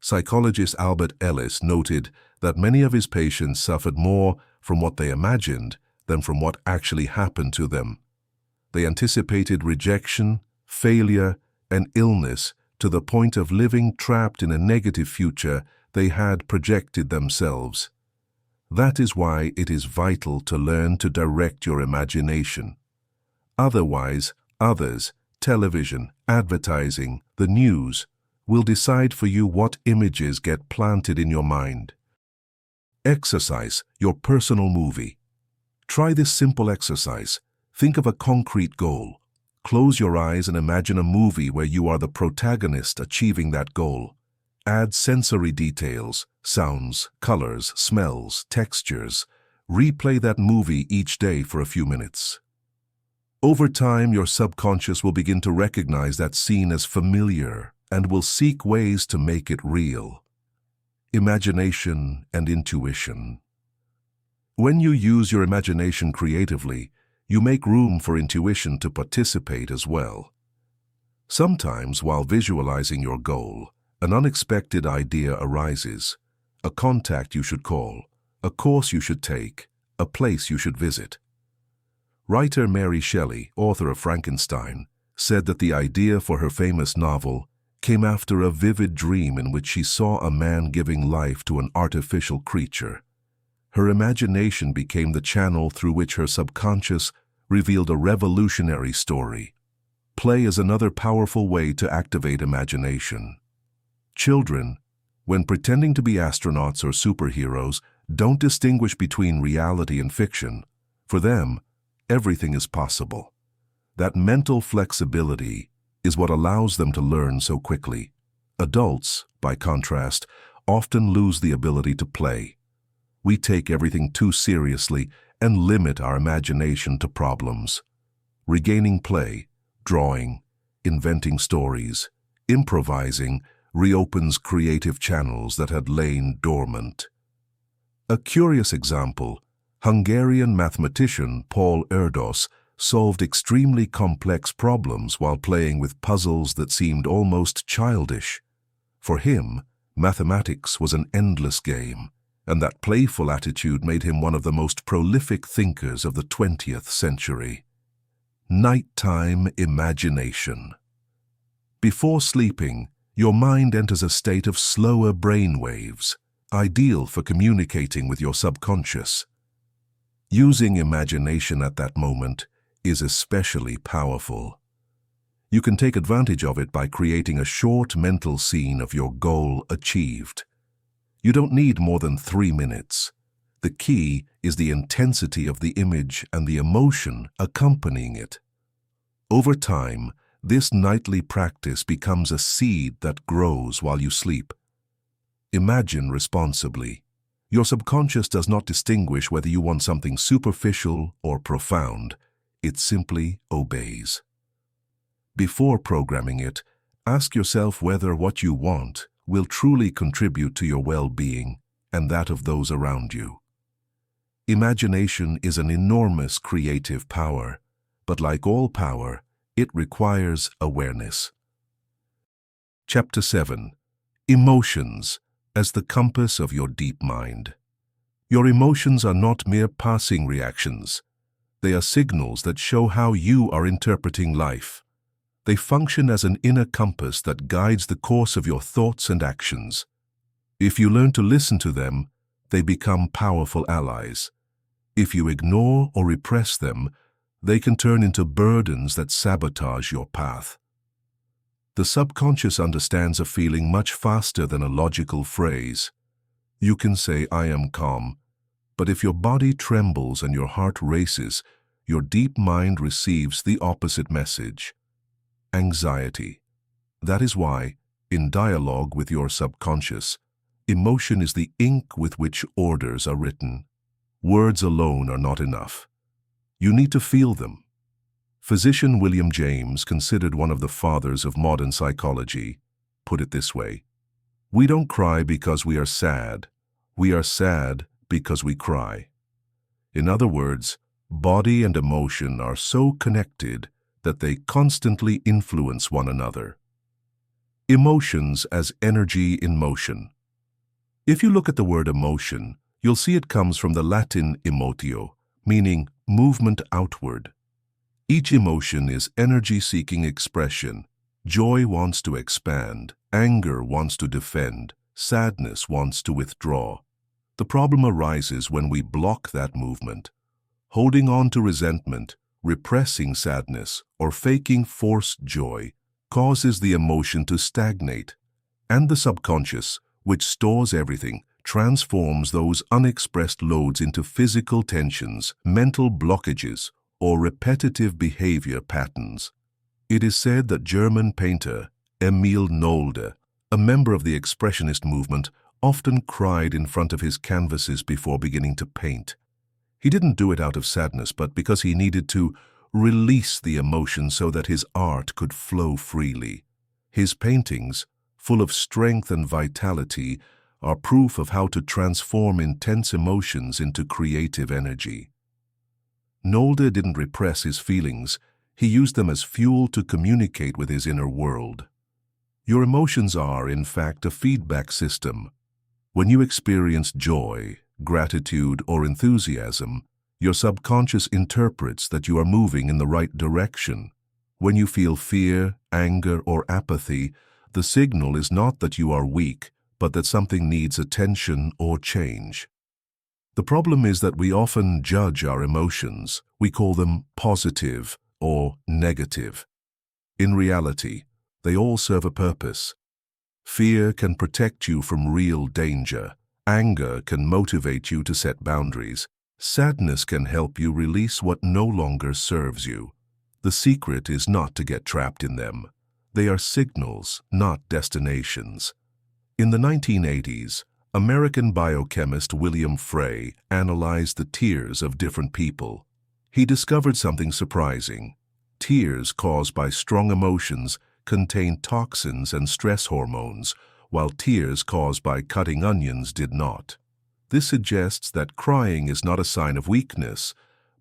Psychologist Albert Ellis noted that many of his patients suffered more from what they imagined than from what actually happened to them. They anticipated rejection, failure, and illness to the point of living trapped in a negative future they had projected themselves. That is why it is vital to learn to direct your imagination. Otherwise, others, television, advertising, the news, will decide for you what images get planted in your mind. Exercise, your personal movie. Try this simple exercise. Think of a concrete goal. Close your eyes and imagine a movie where you are the protagonist achieving that goal. Add sensory details, sounds, colors, smells, textures. Replay that movie each day for a few minutes. Over time, your subconscious will begin to recognize that scene as familiar and will seek ways to make it real. Imagination and intuition. When you use your imagination creatively, you make room for intuition to participate as well. Sometimes, while visualizing your goal, an unexpected idea arises, a contact you should call, a course you should take, a place you should visit. Writer Mary Shelley, author of Frankenstein, said that the idea for her famous novel came after a vivid dream in which she saw a man giving life to an artificial creature. Her imagination became the channel through which her subconscious revealed a revolutionary story. Play is another powerful way to activate imagination. Children, when pretending to be astronauts or superheroes, don't distinguish between reality and fiction. For them, everything is possible. That mental flexibility is what allows them to learn so quickly. Adults, by contrast, often lose the ability to play. We take everything too seriously and limit our imagination to problems. Regaining play, drawing, inventing stories, improvising, reopens creative channels that had lain dormant. A curious example, Hungarian mathematician Paul Erdos solved extremely complex problems while playing with puzzles that seemed almost childish. For him, mathematics was an endless game, and that playful attitude made him one of the most prolific thinkers of the 20th century. Nighttime imagination. Before sleeping, your mind enters a state of slower brain waves, ideal for communicating with your subconscious. Using imagination at that moment is especially powerful. You can take advantage of it by creating a short mental scene of your goal achieved. You don't need more than 3 minutes. The key is the intensity of the image and the emotion accompanying it. Over time, this nightly practice becomes a seed that grows while you sleep. Imagine responsibly. Your subconscious does not distinguish whether you want something superficial or profound. It simply obeys. Before programming it, ask yourself whether what you want will truly contribute to your well-being and that of those around you. Imagination is an enormous creative power, but like all power, it requires awareness. Chapter 7. Emotions as the compass of your deep mind. Your emotions are not mere passing reactions. They are signals that show how you are interpreting life. They function as an inner compass that guides the course of your thoughts and actions. If you learn to listen to them, they become powerful allies. If you ignore or repress them, they can turn into burdens that sabotage your path. The subconscious understands a feeling much faster than a logical phrase. You can say, "I am calm," but if your body trembles and your heart races, your deep mind receives the opposite message. Anxiety. That is why, in dialogue with your subconscious, emotion is the ink with which orders are written. Words alone are not enough. You need to feel them. Physician William James, considered one of the fathers of modern psychology, put it this way: "We don't cry because we are sad. We are sad because we cry." In other words, body and emotion are so connected that they constantly influence one another. Emotions as energy in motion. If you look at the word emotion, you'll see it comes from the Latin emotio, meaning movement outward. Each emotion is energy-seeking expression. Joy wants to expand, anger wants to defend, sadness wants to withdraw. The problem arises when we block that movement. Holding on to resentment, repressing sadness, or faking forced joy causes the emotion to stagnate, and the subconscious, which stores everything, transforms those unexpressed loads into physical tensions, mental blockages, or repetitive behavior patterns. It is said that German painter Emil Nolde, a member of the Expressionist movement, often cried in front of his canvases before beginning to paint. He didn't do it out of sadness, but because he needed to release the emotion so that his art could flow freely. His paintings, full of strength and vitality, are proof of how to transform intense emotions into creative energy. Nolde didn't repress his feelings. He used them as fuel to communicate with his inner world. Your emotions are, in fact, a feedback system. When you experience joy, gratitude, or enthusiasm, your subconscious interprets that you are moving in the right direction. When you feel fear, anger, or apathy, the signal is not that you are weak, but that something needs attention or change. The problem is that we often judge our emotions. We call them positive or negative. In reality, they all serve a purpose. Fear can protect you from real danger. Anger can motivate you to set boundaries. Sadness can help you release what no longer serves you. The secret is not to get trapped in them. They are signals, not destinations. In the 1980s, American biochemist William Frey analyzed the tears of different people. He discovered something surprising. Tears caused by strong emotions contain toxins and stress hormones, while tears caused by cutting onions did not. This suggests that crying is not a sign of weakness,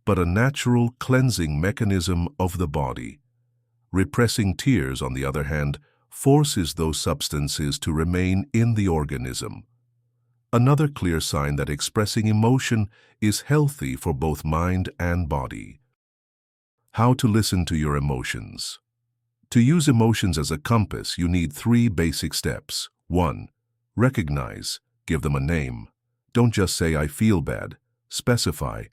but a natural cleansing mechanism of the body. Repressing tears, on the other hand, forces those substances to remain in the organism. Another clear sign that expressing emotion is healthy for both mind and body. How to listen to your emotions. To use emotions as a compass, you need 3 basic steps. 1. Recognize. Give them a name. Don't just say, "I feel bad." Specify.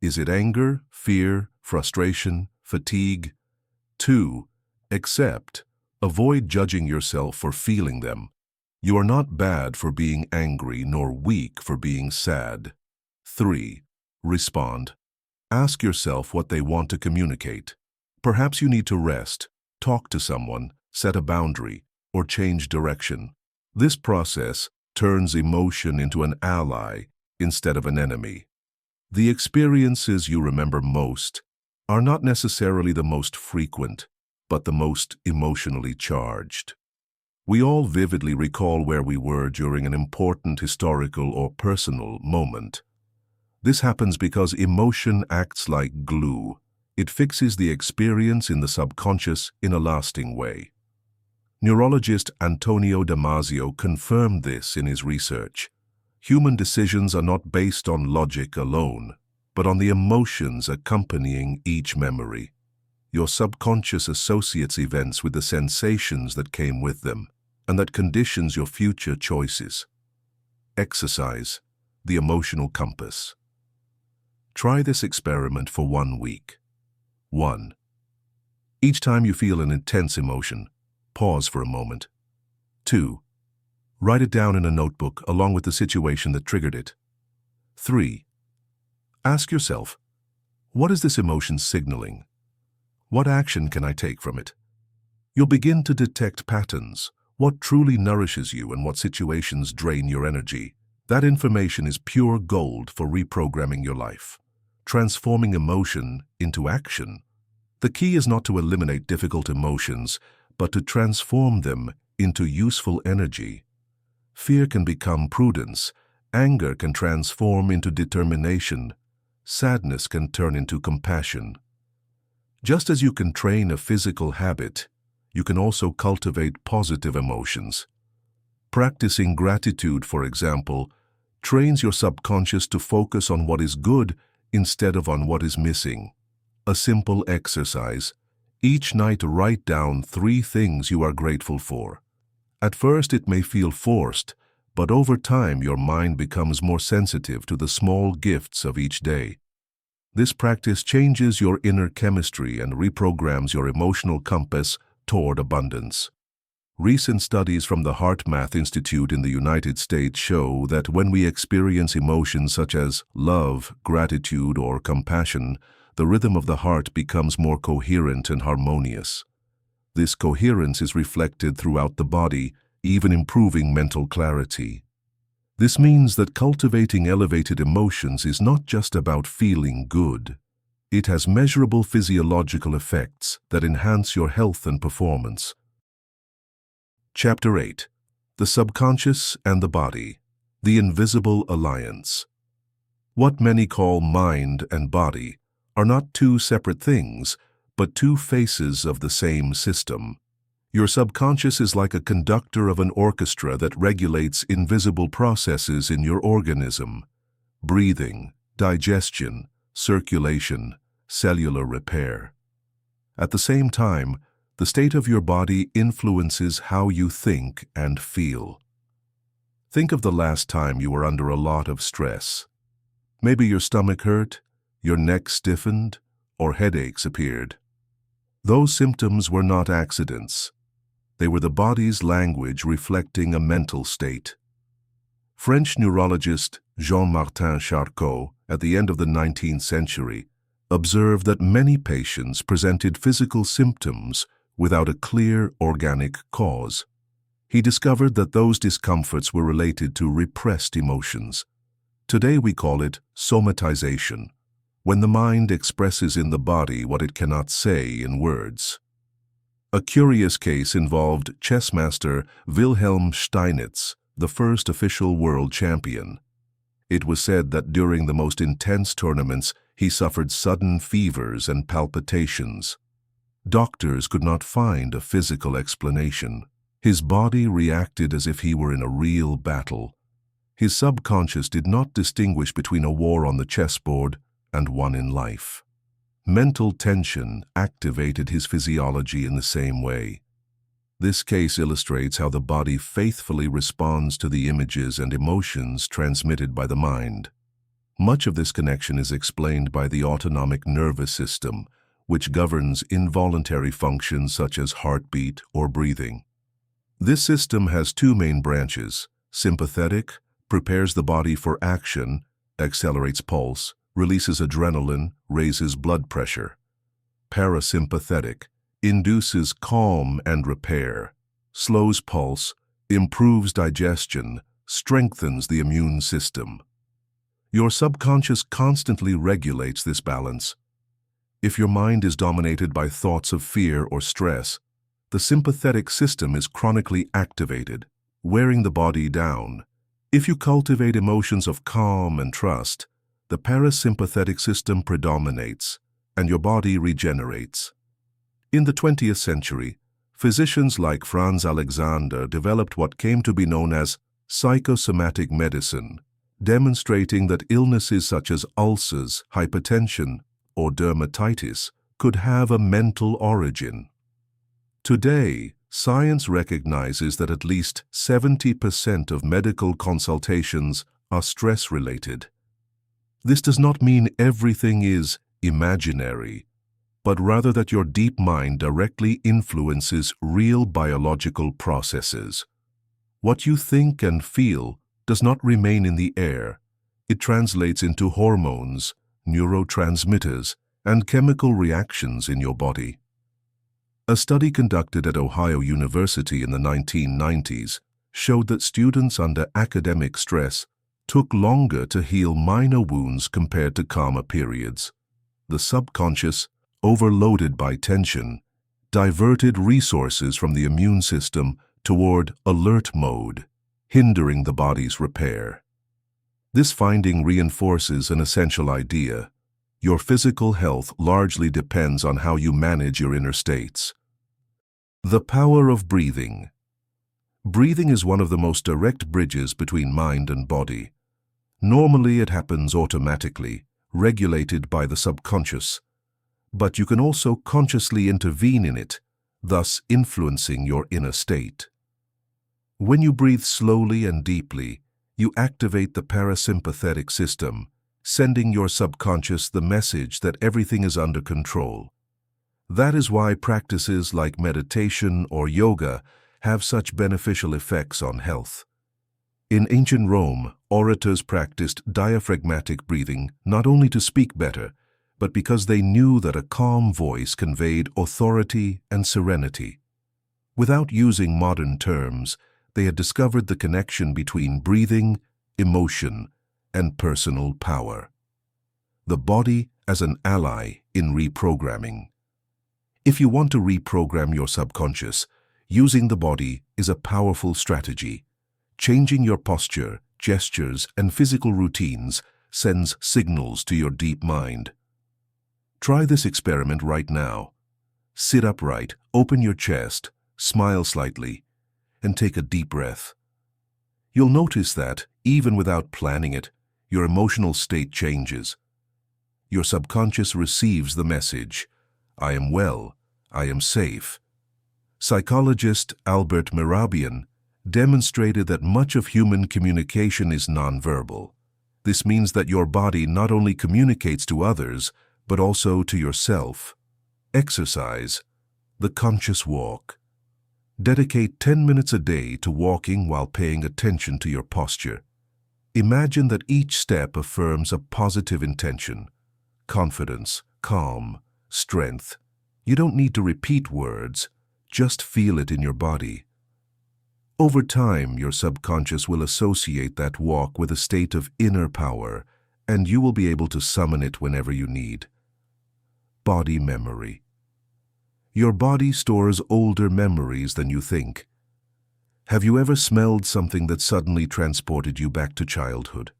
Is it anger, fear, frustration, fatigue? 2. Accept. Avoid judging yourself for feeling them. You are not bad for being angry, nor weak for being sad. 3. Respond. Ask yourself what they want to communicate. Perhaps you need to rest, talk to someone, set a boundary, or change direction. This process turns emotion into an ally instead of an enemy. The experiences you remember most are not necessarily the most frequent, but the most emotionally charged. We all vividly recall where we were during an important historical or personal moment. This happens because emotion acts like glue. It fixes the experience in the subconscious in a lasting way. Neurologist Antonio Damasio confirmed this in his research. Human decisions are not based on logic alone, but on the emotions accompanying each memory. Your subconscious associates events with the sensations that came with them, and that conditions your future choices. Exercise the emotional compass. Try this experiment for 1 week. 1. Each time you feel an intense emotion, pause for a moment. 2. Write it down in a notebook along with the situation that triggered it. 3. Ask yourself, what is this emotion signaling? What action can I take from it? You'll begin to detect patterns, what truly nourishes you and what situations drain your energy. That information is pure gold for reprogramming your life, transforming emotion into action. The key is not to eliminate difficult emotions, but to transform them into useful energy. Fear can become prudence, anger can transform into determination, sadness can turn into compassion. Just as you can train a physical habit, you can also cultivate positive emotions. Practicing gratitude, for example, trains your subconscious to focus on what is good instead of on what is missing. A simple exercise: each night write down 3 things you are grateful for. At first it may feel forced, but over time your mind becomes more sensitive to the small gifts of each day. This practice changes your inner chemistry and reprograms your emotional compass toward abundance. Recent studies from the HeartMath Institute in the United States show that when we experience emotions such as love, gratitude, or compassion, the rhythm of the heart becomes more coherent and harmonious. This coherence is reflected throughout the body, even improving mental clarity. This means that cultivating elevated emotions is not just about feeling good. It has measurable physiological effects that enhance your health and performance. Chapter 8. The Subconscious and the Body, the Invisible Alliance. What many call mind and body are not 2 separate things, but 2 faces of the same system. Your subconscious is like a conductor of an orchestra that regulates invisible processes in your organism: breathing, digestion, circulation, cellular repair. At the same time, the state of your body influences how you think and feel. Think of the last time you were under a lot of stress. Maybe your stomach hurt, your neck stiffened, or headaches appeared. Those symptoms were not accidents. They were the body's language reflecting a mental state. French neurologist Jean-Martin Charcot, at the end of the 19th century, observed that many patients presented physical symptoms without a clear organic cause. He discovered that those discomforts were related to repressed emotions. Today we call it somatization, when the mind expresses in the body what it cannot say in words. A curious case involved chess master Wilhelm Steinitz, the first official world champion. It was said that during the most intense tournaments he suffered sudden fevers and palpitations. Doctors could not find a physical explanation. His body reacted as if he were in a real battle. His subconscious did not distinguish between a war on the chessboard and one in life. Mental tension activated his physiology in the same way. This case illustrates how the body faithfully responds to the images and emotions transmitted by the mind. Much of this connection is explained by the autonomic nervous system, which governs involuntary functions such as heartbeat or breathing. This system has 2 main branches. Sympathetic prepares the body for action, accelerates pulse, releases adrenaline, raises blood pressure. Parasympathetic induces calm and repair, slows pulse, improves digestion, strengthens the immune system. Your subconscious constantly regulates this balance. If your mind is dominated by thoughts of fear or stress, the sympathetic system is chronically activated, wearing the body down. If you cultivate emotions of calm and trust, the parasympathetic system predominates, and your body regenerates. In the 20th century, physicians like Franz Alexander developed what came to be known as psychosomatic medicine, demonstrating that illnesses such as ulcers, hypertension, or dermatitis could have a mental origin. Today, science recognizes that at least 70% of medical consultations are stress-related. This does not mean everything is imaginary, but rather that your deep mind directly influences real biological processes. What you think and feel does not remain in the air. It translates into hormones, neurotransmitters, and chemical reactions in your body. A study conducted at Ohio University in the 1990s showed that students under academic stress took longer to heal minor wounds compared to calmer periods. The subconscious, overloaded by tension, diverted resources from the immune system toward alert mode, hindering the body's repair. This finding reinforces an essential idea. Your physical health largely depends on how you manage your inner states. The power of breathing. Breathing is one of the most direct bridges between mind and body. Normally it happens automatically, regulated by the subconscious, but you can also consciously intervene in it, thus influencing your inner state. When you breathe slowly and deeply, you activate the parasympathetic system, sending your subconscious the message that everything is under control. That is why practices like meditation or yoga have such beneficial effects on health. In ancient Rome, orators practiced diaphragmatic breathing not only to speak better, but because they knew that a calm voice conveyed authority and serenity. Without using modern terms, they had discovered the connection between breathing, emotion, and personal power. The body as an ally in reprogramming. If you want to reprogram your subconscious, using the body is a powerful strategy. Changing your posture, gestures, and physical routines sends signals to your deep mind. Try this experiment right now. Sit upright, open your chest, smile slightly, and take a deep breath. You'll notice that, even without planning it, your emotional state changes. Your subconscious receives the message, I am well, I am safe. Psychologist Albert Mehrabian demonstrated that much of human communication is nonverbal. This means that your body not only communicates to others, but also to yourself. Exercise, the conscious walk. Dedicate 10 minutes a day to walking while paying attention to your posture. Imagine that each step affirms a positive intention. Confidence, calm, strength. You don't need to repeat words, just feel it in your body. Over time, your subconscious will associate that walk with a state of inner power, and you will be able to summon it whenever you need. Body memory. Your body stores older memories than you think. Have you ever smelled something that suddenly transported you back to childhood?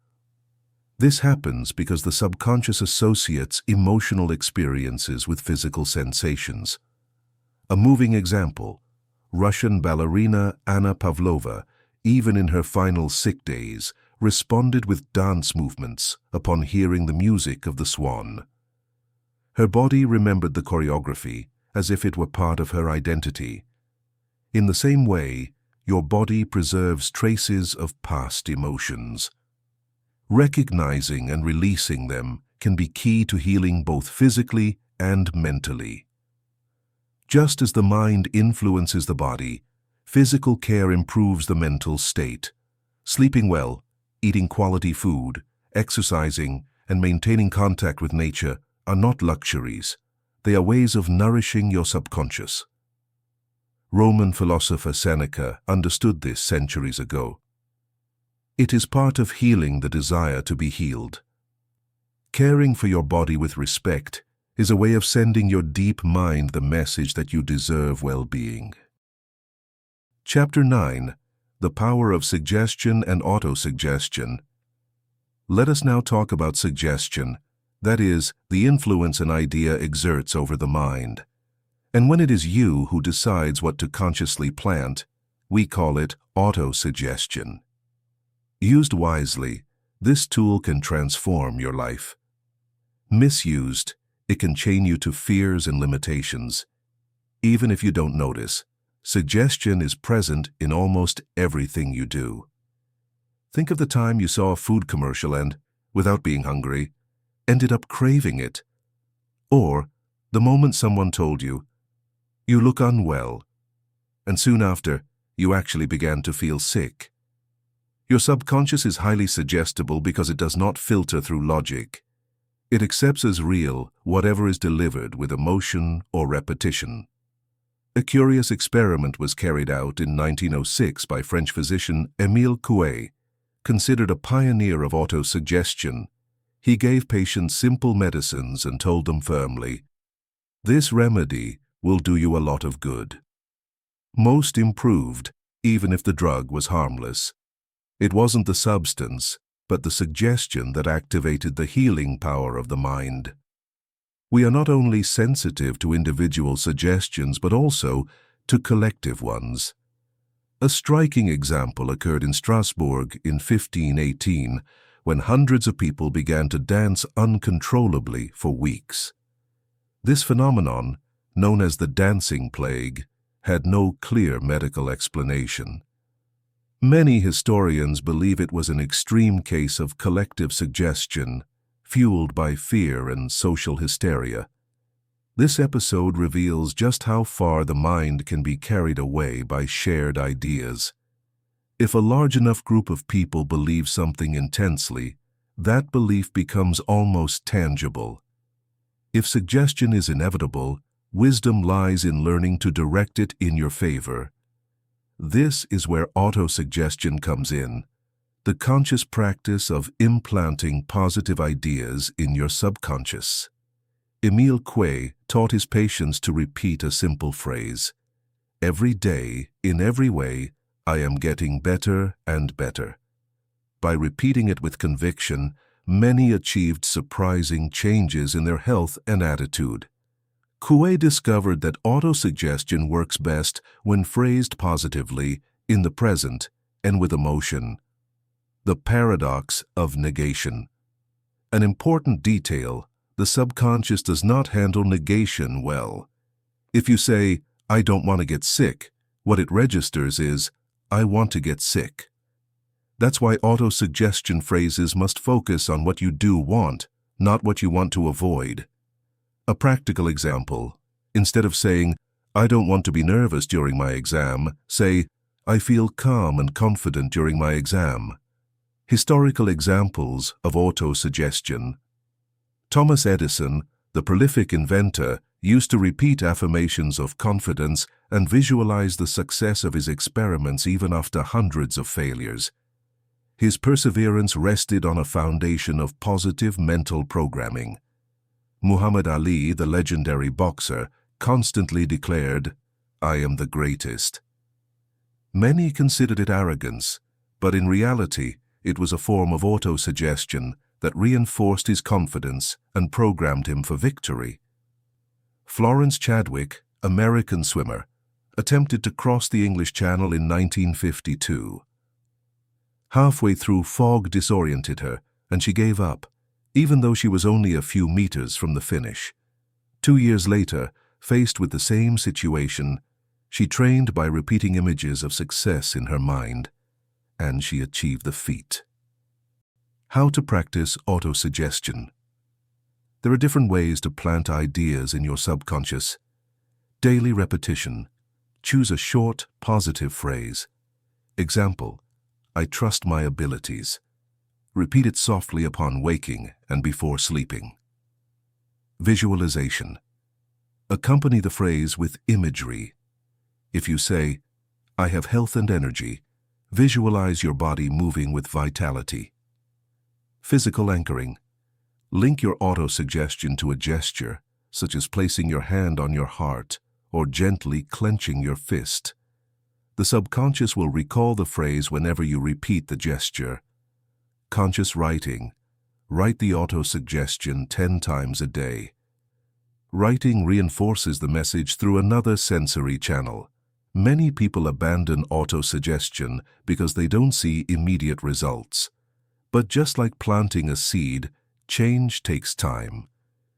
This happens because the subconscious associates emotional experiences with physical sensations. A moving example, Russian ballerina Anna Pavlova, even in her final sick days, responded with dance movements upon hearing the music of the swan. Her body remembered the choreography as if it were part of her identity. In the same way, your body preserves traces of past emotions. Recognizing and releasing them can be key to healing both physically and mentally. Just as the mind influences the body, physical care improves the mental state. Sleeping well, eating quality food, exercising, and maintaining contact with nature are not luxuries. They are ways of nourishing your subconscious. Roman philosopher Seneca understood this centuries ago. It is part of healing the desire to be healed. Caring for your body with respect is a way of sending your deep mind the message that you deserve well-being. Chapter 9. The Power of Suggestion and Autosuggestion. Let us now talk about suggestion, that is, the influence an idea exerts over the mind. And when it is you who decides what to consciously plant, we call it autosuggestion. Used wisely, this tool can transform your life. Misused, it can chain you to fears and limitations. Even if you don't notice, suggestion is present in almost everything you do. Think of the time you saw a food commercial and, without being hungry, ended up craving it. Or the moment someone told you, "You look unwell," and soon after, you actually began to feel sick. Your subconscious is highly suggestible because it does not filter through logic. It accepts as real whatever is delivered with emotion or repetition. A curious experiment was carried out in 1906 by French physician Émile Coué, considered a pioneer of autosuggestion. He gave patients simple medicines and told them firmly, This remedy will do you a lot of good. Most improved, even if the drug was harmless. It wasn't the substance, but the suggestion that activated the healing power of the mind. We are not only sensitive to individual suggestions, but also to collective ones. A striking example occurred in Strasbourg in 1518, when hundreds of people began to dance uncontrollably for weeks. This phenomenon, known as the dancing plague, had no clear medical explanation. Many historians believe it was an extreme case of collective suggestion, fueled by fear and social hysteria. This episode reveals just how far the mind can be carried away by shared ideas. If a large enough group of people believe something intensely, that belief becomes almost tangible. If suggestion is inevitable, wisdom lies in learning to direct it in your favor. This is where autosuggestion comes in, the conscious practice of implanting positive ideas in your subconscious. Emile Coué taught his patients to repeat a simple phrase: "Every day, in every way, I am getting better and better." By repeating it with conviction, many achieved surprising changes in their health and attitude. Coué discovered that autosuggestion works best when phrased positively, in the present, and with emotion. The paradox of negation. An important detail: the subconscious does not handle negation well. If you say, "I don't want to get sick," what it registers is, "I want to get sick." That's why autosuggestion phrases must focus on what you do want, not what you want to avoid. A practical example: instead of saying, "I don't want to be nervous during my exam," say, "I feel calm and confident during my exam." Historical examples of autosuggestion. Thomas Edison, the prolific inventor, used to repeat affirmations of confidence and visualize the success of his experiments even after hundreds of failures. His perseverance rested on a foundation of positive mental programming. Muhammad Ali, the legendary boxer, constantly declared, "I am the greatest." Many considered it arrogance, but in reality, it was a form of autosuggestion that reinforced his confidence and programmed him for victory. Florence Chadwick, American swimmer, attempted to cross the English Channel in 1952. Halfway through, fog disoriented her, and she gave up, even though she was only a few meters from the finish. 2 years later, faced with the same situation, she trained by repeating images of success in her mind, and she achieved the feat. How to practice autosuggestion. There are different ways to plant ideas in your subconscious. Daily repetition. Choose a short, positive phrase. Example: "I trust my abilities." Repeat it softly upon waking and before sleeping. Visualization. Accompany the phrase with imagery. If you say, "I have health and energy," visualize your body moving with vitality. Physical anchoring. Link your autosuggestion to a gesture, such as placing your hand on your heart or gently clenching your fist. The subconscious will recall the phrase whenever you repeat the gesture. Conscious writing. Write the autosuggestion 10 times a day. Writing reinforces the message through another sensory channel. Many people abandon autosuggestion because they don't see immediate results. But just like planting a seed, change takes time.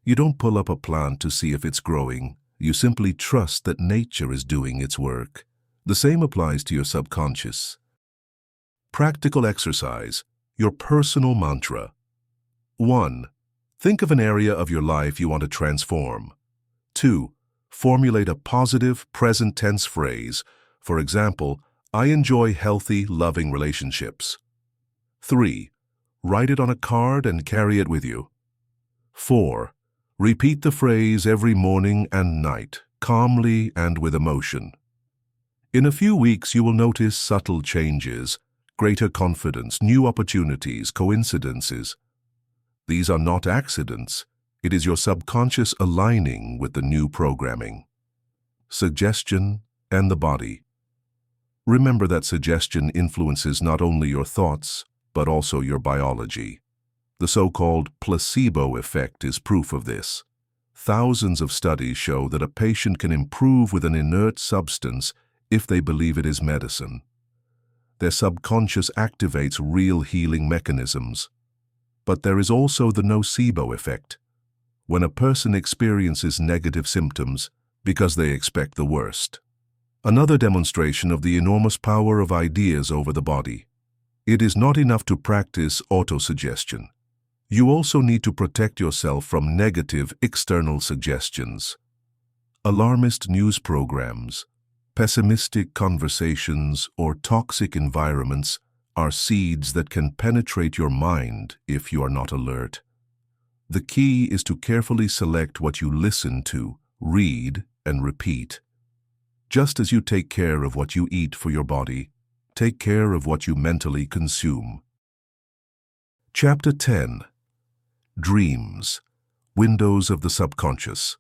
You don't pull up a plant to see if it's growing. You simply trust that nature is doing its work. The same applies to your subconscious. Practical exercise. Your personal mantra. 1. Think of an area of your life you want to transform. 2. Formulate a positive, present tense phrase. For example, "I enjoy healthy, loving relationships." 3. Write it on a card and carry it with you. 4. Repeat the phrase every morning and night, calmly and with emotion. In a few weeks, you will notice subtle changes, greater confidence, new opportunities, coincidences. These are not accidents. It is your subconscious aligning with the new programming. Suggestion and the body. Remember that suggestion influences not only your thoughts, but also your biology. The so-called placebo effect is proof of this. Thousands of studies show that a patient can improve with an inert substance if they believe it is medicine. Their subconscious activates real healing mechanisms. But there is also the nocebo effect, when a person experiences negative symptoms because they expect the worst. Another demonstration of the enormous power of ideas over the body. It is not enough to practice autosuggestion. You also need to protect yourself from negative external suggestions. Alarmist news programs, pessimistic conversations, or toxic environments are seeds that can penetrate your mind if you are not alert. The key is to carefully select what you listen to, read, and repeat. Just as you take care of what you eat for your body, take care of what you mentally consume. Chapter 10. Dreams, Windows of the Subconscious.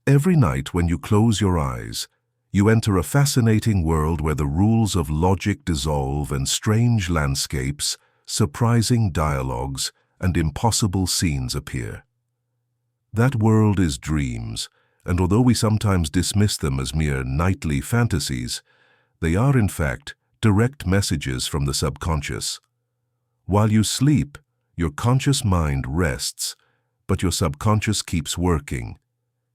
Every night when you close your eyes, you enter a fascinating world where the rules of logic dissolve and strange landscapes, surprising dialogues, and impossible scenes appear. That world is dreams, and although we sometimes dismiss them as mere nightly fantasies, they are in fact direct messages from the subconscious. While you sleep, your conscious mind rests, but your subconscious keeps working.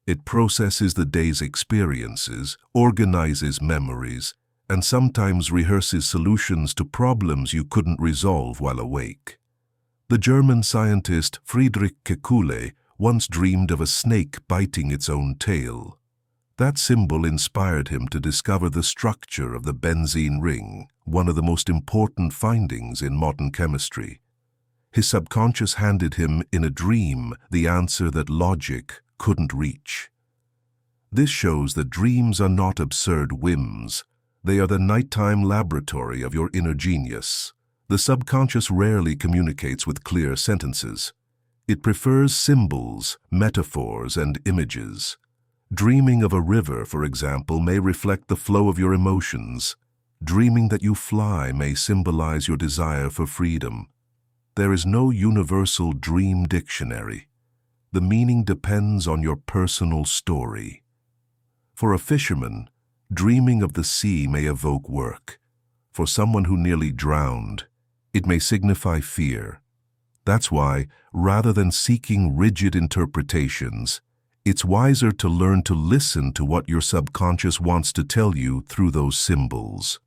It processes the day's experiences, organizes memories, and sometimes rehearses solutions to problems you couldn't resolve while awake. The German scientist Friedrich Kekulé once dreamed of a snake biting its own tail. That symbol inspired him to discover the structure of the benzene ring, one of the most important findings in modern chemistry. His subconscious handed him in a dream the answer that logic couldn't reach. This shows that dreams are not absurd whims. They are the nighttime laboratory of your inner genius. The subconscious rarely communicates with clear sentences. It prefers symbols, metaphors, and images. Dreaming of a river, for example, may reflect the flow of your emotions. Dreaming that you fly may symbolize your desire for freedom. There is no universal dream dictionary. The meaning depends on your personal story. For a fisherman, dreaming of the sea may evoke work. For someone who nearly drowned, it may signify fear. That's why, rather than seeking rigid interpretations, it's wiser to learn to listen to what your subconscious wants to tell you through those symbols.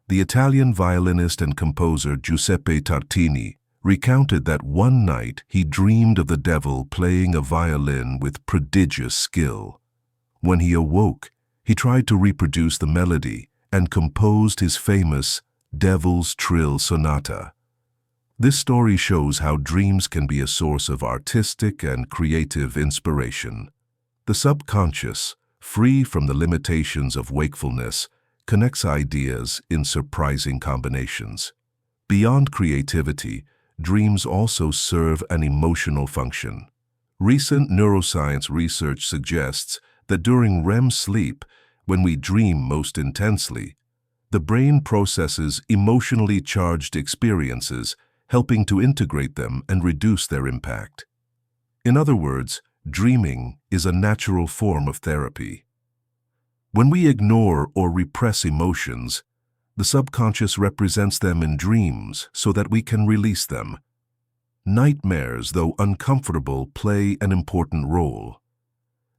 The Italian violinist and composer Giuseppe Tartini recounted that one night he dreamed of the devil playing a violin with prodigious skill. When he awoke, he tried to reproduce the melody and composed his famous Devil's Trill Sonata. This story shows how dreams can be a source of artistic and creative inspiration. The subconscious, free from the limitations of wakefulness, connects ideas in surprising combinations. Beyond creativity, dreams also serve an emotional function. Recent neuroscience research suggests that during REM sleep, when we dream most intensely, the brain processes emotionally charged experiences, helping to integrate them and reduce their impact. In other words, dreaming is a natural form of therapy. When we ignore or repress emotions, the subconscious represents them in dreams so that we can release them. Nightmares, though uncomfortable, play an important role.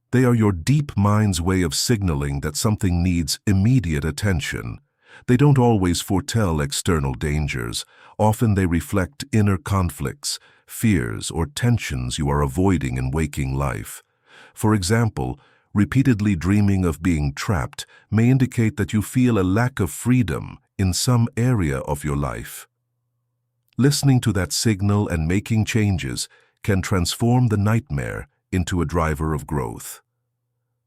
They are your deep mind's way of signaling that something needs immediate attention. They don't always foretell external dangers. Often they reflect inner conflicts, fears, or tensions you are avoiding in waking life. For example, repeatedly dreaming of being trapped may indicate that you feel a lack of freedom in some area of your life. Listening to that signal and making changes can transform the nightmare into a driver of growth.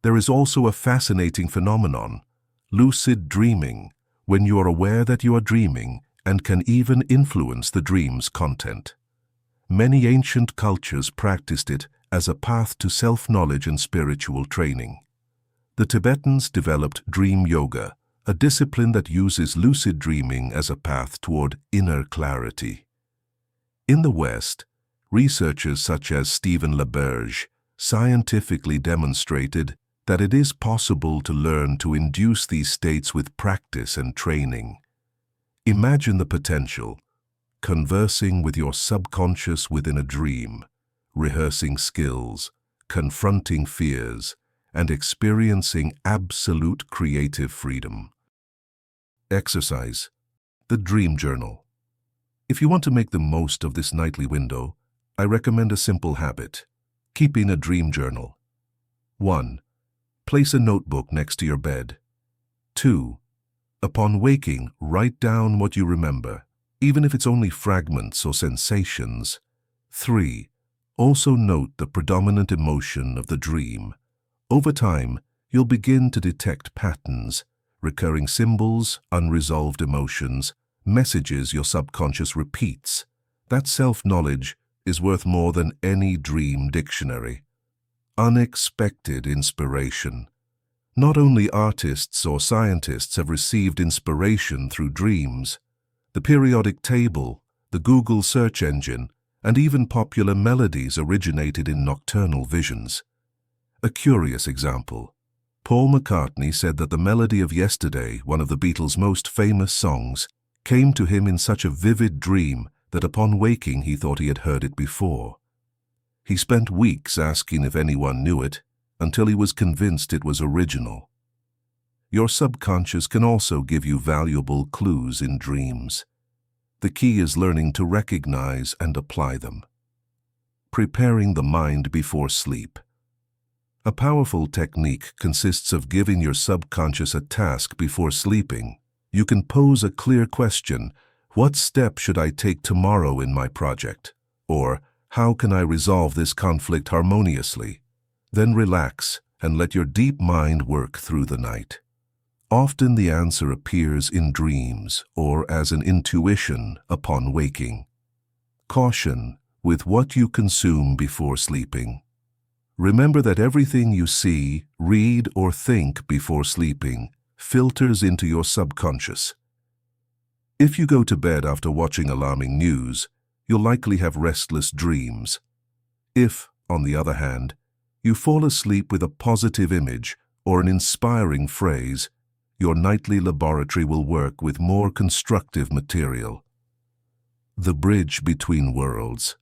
There is also a fascinating phenomenon, lucid dreaming, when you are aware that you are dreaming and can even influence the dream's content. many ancient cultures practiced it as a path to self-knowledge and spiritual training. The Tibetans developed dream yoga, a discipline that uses lucid dreaming as a path toward inner clarity. In the West, researchers such as Stephen LaBerge scientifically demonstrated that it is possible to learn to induce these states with practice and training. Imagine the potential: conversing with your subconscious within a dream, rehearsing skills, confronting fears, and experiencing absolute creative freedom. Exercise: the Dream Journal. If you want to make the most of this nightly window, I recommend a simple habit: keeping a dream journal. 1. Place a notebook next to your bed. 2. Upon waking, write down what you remember, even if it's only fragments or sensations. 3. Also note the predominant emotion of the dream. Over time, you'll begin to detect patterns, recurring symbols, unresolved emotions, messages your subconscious repeats. That self-knowledge is worth more than any dream dictionary. Unexpected inspiration. Not only artists or scientists have received inspiration through dreams. The periodic table, the Google search engine, and even popular melodies originated in nocturnal visions. A curious example: Paul McCartney said that the melody of Yesterday, one of the Beatles' most famous songs, came to him in such a vivid dream that upon waking he thought he had heard it before. He spent weeks asking if anyone knew it, until he was convinced it was original. Your subconscious can also give you valuable clues in dreams. The key is learning to recognize and apply them. Preparing the mind before sleep. A powerful technique consists of giving your subconscious a task before sleeping. You can pose a clear question: what step should I take tomorrow in my project? Or, how can I resolve this conflict harmoniously? Then relax and let your deep mind work through the night. Often the answer appears in dreams or as an intuition upon waking. Caution with what you consume before sleeping. Remember that everything you see, read, or think before sleeping filters into your subconscious. If you go to bed after watching alarming news, you'll likely have restless dreams. If, on the other hand, you fall asleep with a positive image or an inspiring phrase, your nightly laboratory will work with more constructive material. The bridge between worlds.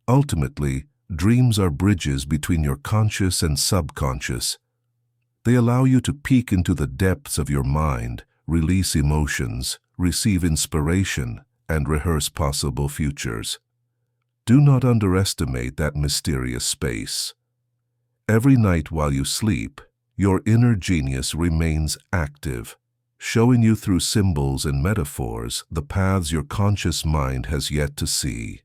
Ultimately, dreams are bridges between your conscious and subconscious. They allow you to peek into the depths of your mind, release emotions, receive inspiration, and rehearse possible futures. Do not underestimate that mysterious space. Every night while you sleep, your inner genius remains active, showing you through symbols and metaphors the paths your conscious mind has yet to see.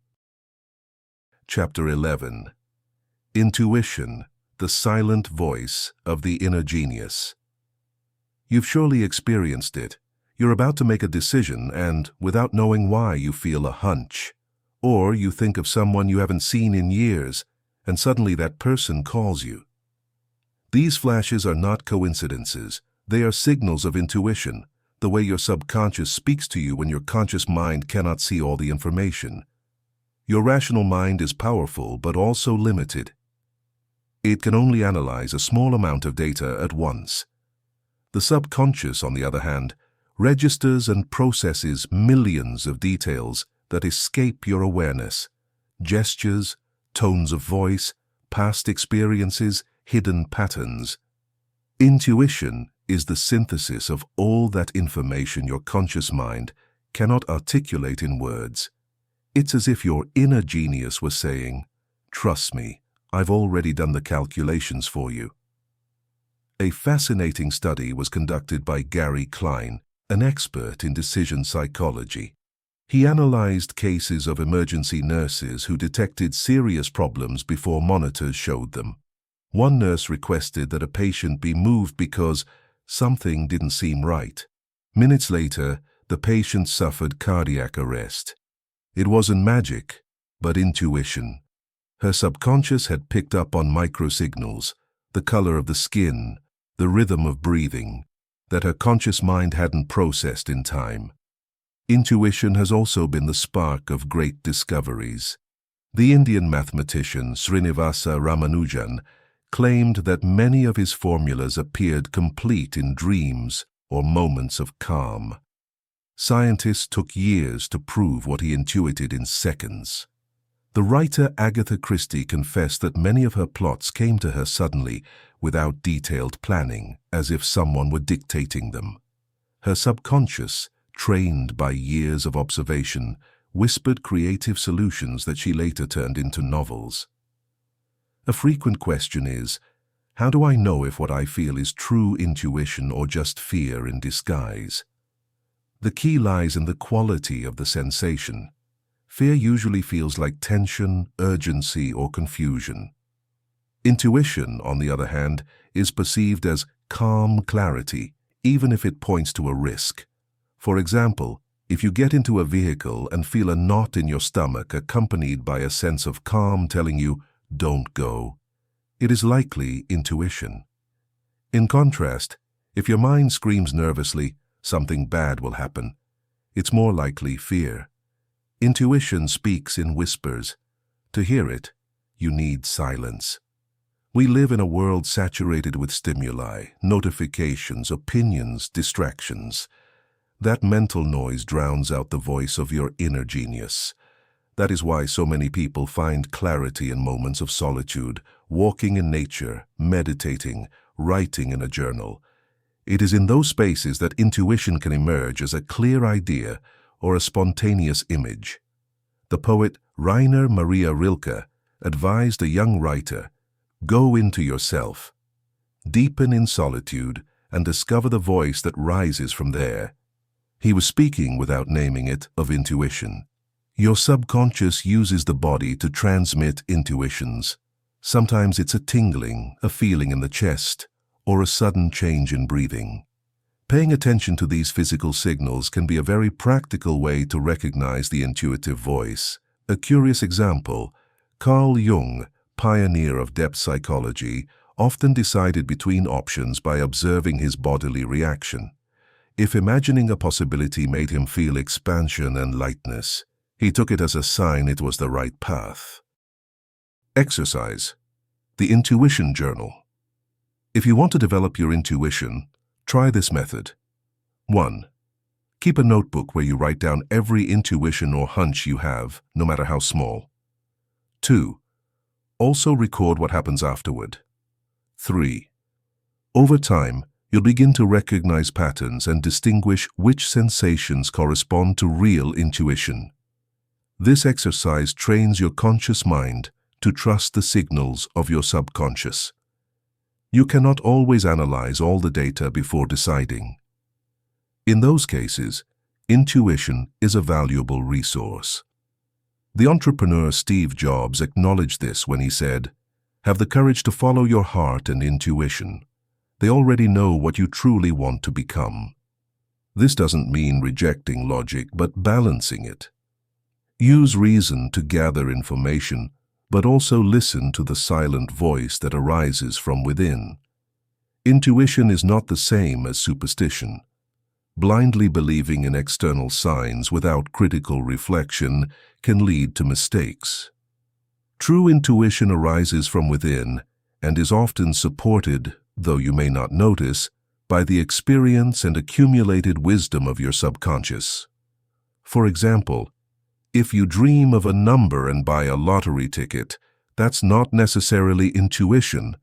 Chapter 11. Intuition, the silent voice of the inner genius. You've surely experienced it. You're about to make a decision and, without knowing why, you feel a hunch. Or you think of someone you haven't seen in years, and suddenly that person calls you. These flashes are not coincidences. They are signals of intuition, the way your subconscious speaks to you when your conscious mind cannot see all the information. Your rational mind is powerful but also limited. It can only analyze a small amount of data at once. The subconscious, on the other hand, registers and processes millions of details that escape your awareness: gestures, tones of voice, past experiences, hidden patterns. Intuition is the synthesis of all that information your conscious mind cannot articulate in words. It's as if your inner genius was saying, "Trust me, I've already done the calculations for you." A fascinating study was conducted by Gary Klein, an expert in decision psychology. He analyzed cases of emergency nurses who detected serious problems before monitors showed them. One nurse requested that a patient be moved because something didn't seem right. Minutes later, the patient suffered cardiac arrest. It wasn't magic. but intuition. Her subconscious had picked up on microsignals, the color of the skin, the rhythm of breathing, that her conscious mind hadn't processed in time. Intuition has also been the spark of great discoveries. The Indian mathematician Srinivasa Ramanujan claimed that many of his formulas appeared complete in dreams or moments of calm. Scientists took years to prove what he intuited in seconds. The writer Agatha Christie confessed that many of her plots came to her suddenly, without detailed planning, as if someone were dictating them. Her subconscious, trained by years of observation, whispered creative solutions that she later turned into novels. A frequent question is, how do I know if what I feel is true intuition or just fear in disguise? The key lies in the quality of the sensation. Fear usually feels like tension, urgency, or confusion. Intuition, on the other hand, is perceived as calm clarity, even if it points to a risk. For example, if you get into a vehicle and feel a knot in your stomach accompanied by a sense of calm telling you, "Don't go," it is likely intuition. In contrast, if your mind screams nervously, "Something bad will happen," it's more likely fear. Intuition speaks in whispers. To hear it, you need silence. We live in a world saturated with stimuli, notifications, opinions, distractions. That mental noise drowns out the voice of your inner genius. That is why so many people find clarity in moments of solitude, walking in nature, meditating, writing in a journal. It is in those spaces that intuition can emerge as a clear idea or a spontaneous image. The poet Rainer Maria Rilke advised a young writer, "Go into yourself, deepen in solitude, and discover the voice that rises from there." He was speaking, without naming it, of intuition. Your subconscious uses the body to transmit intuitions. Sometimes it's a tingling, a feeling in the chest, or a sudden change in breathing. Paying attention to these physical signals can be a very practical way to recognize the intuitive voice. A curious example, Carl Jung, pioneer of depth psychology, often decided between options by observing his bodily reaction. If imagining a possibility made him feel expansion and lightness, he took it as a sign it was the right path. Exercise. The Intuition Journal. If you want to develop your intuition, try this method. 1. Keep a notebook where you write down every intuition or hunch you have, no matter how small. 2. Also record what happens afterward. 3. Over time, you'll begin to recognize patterns and distinguish which sensations correspond to real intuition. This exercise trains your conscious mind to trust the signals of your subconscious. You cannot always analyze all the data before deciding. In those cases, intuition is a valuable resource. The entrepreneur Steve Jobs acknowledged this when he said, "Have the courage to follow your heart and intuition. They already know what you truly want to become." This doesn't mean rejecting logic, but balancing it. Use reason to gather information, but also listen to the silent voice that arises from within. Intuition is not the same as superstition. Blindly believing in external signs without critical reflection can lead to mistakes. True intuition arises from within and is often supported, though you may not notice, by the experience and accumulated wisdom of your subconscious. For example, if you dream of a number and buy a lottery ticket, that's not necessarily intuition.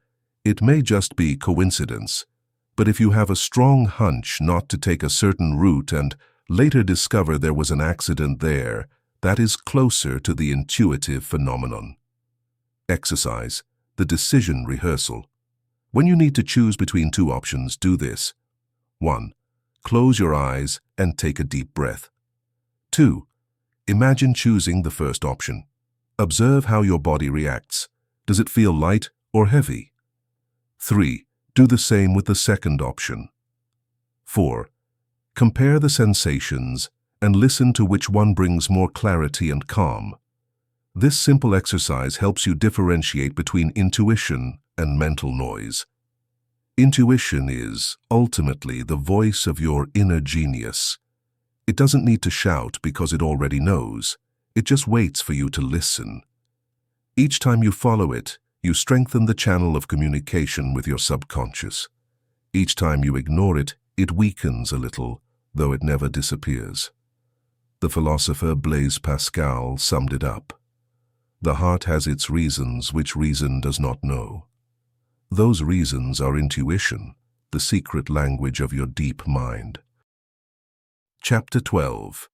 It may just be coincidence. But if you have a strong hunch not to take a certain route and later discover there was an accident there, that is closer to the intuitive phenomenon. Exercise, the decision rehearsal. When you need to choose between two options, do this. 1. Close your eyes and take a deep breath. 2. Imagine choosing the first option. Observe how your body reacts. Does it feel light or heavy? 3. Do the same with the second option. 4. Compare the sensations and listen to which one brings more clarity and calm. This simple exercise helps you differentiate between intuition and mental noise. Intuition is, ultimately, the voice of your inner genius. It doesn't need to shout because it already knows. It just waits for you to listen. Each time you follow it, you strengthen the channel of communication with your subconscious. Each time you ignore it, it weakens a little, though it never disappears. The philosopher Blaise Pascal summed it up. The heart has its reasons which reason does not know. Those reasons are intuition, the secret language of your deep mind. Chapter 12.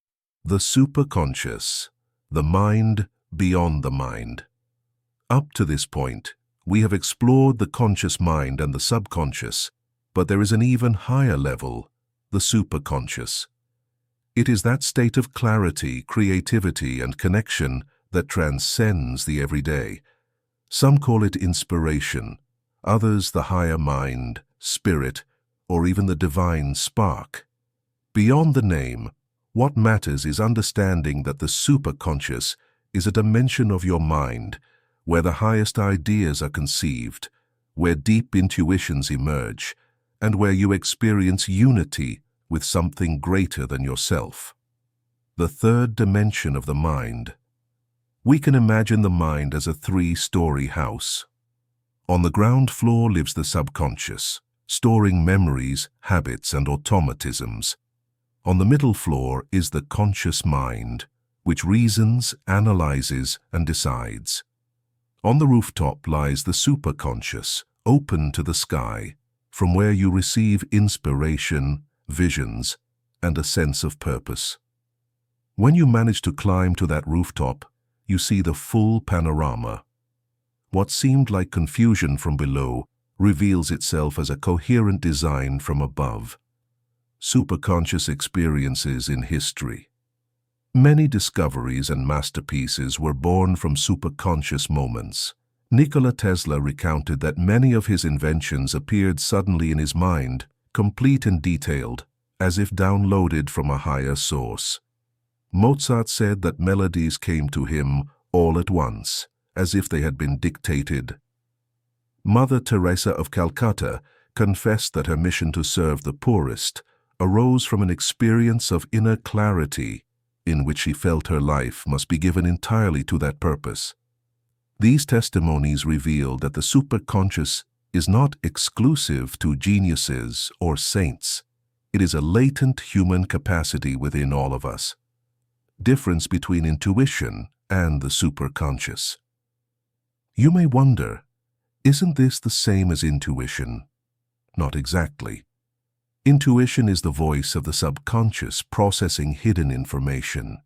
The Superconscious, the Mind Beyond the Mind. Up to this point, we have explored the conscious mind and the subconscious, but there is an even higher level, the superconscious. It is that state of clarity, creativity, and connection that transcends the everyday. Some call it inspiration, others the higher mind, spirit, or even the divine spark. Beyond the name, what matters is understanding that the superconscious is a dimension of your mind where the highest ideas are conceived, where deep intuitions emerge, and where you experience unity with something greater than yourself. The third dimension of the mind. We can imagine the mind as a three-story house. On the ground floor lives the subconscious, storing memories, habits, and automatisms. On the middle floor is the conscious mind, which reasons, analyzes, and decides. On the rooftop lies the superconscious, open to the sky, from where you receive inspiration, visions, and a sense of purpose. When you manage to climb to that rooftop, you see the full panorama. What seemed like confusion from below reveals itself as a coherent design from above. Superconscious experiences in history. Many discoveries and masterpieces were born from superconscious moments. Nikola Tesla recounted that many of his inventions appeared suddenly in his mind, complete and detailed, as if downloaded from a higher source. Mozart said that melodies came to him all at once, as if they had been dictated. Mother Teresa of Calcutta confessed that her mission to serve the poorest arose from an experience of inner clarity in which she felt her life must be given entirely to that purpose. These testimonies reveal that the superconscious is not exclusive to geniuses or saints. It is a latent human capacity within all of us. Difference between intuition and the superconscious. You may wonder, isn't this the same as intuition? Not exactly. Intuition is the voice of the subconscious processing hidden information.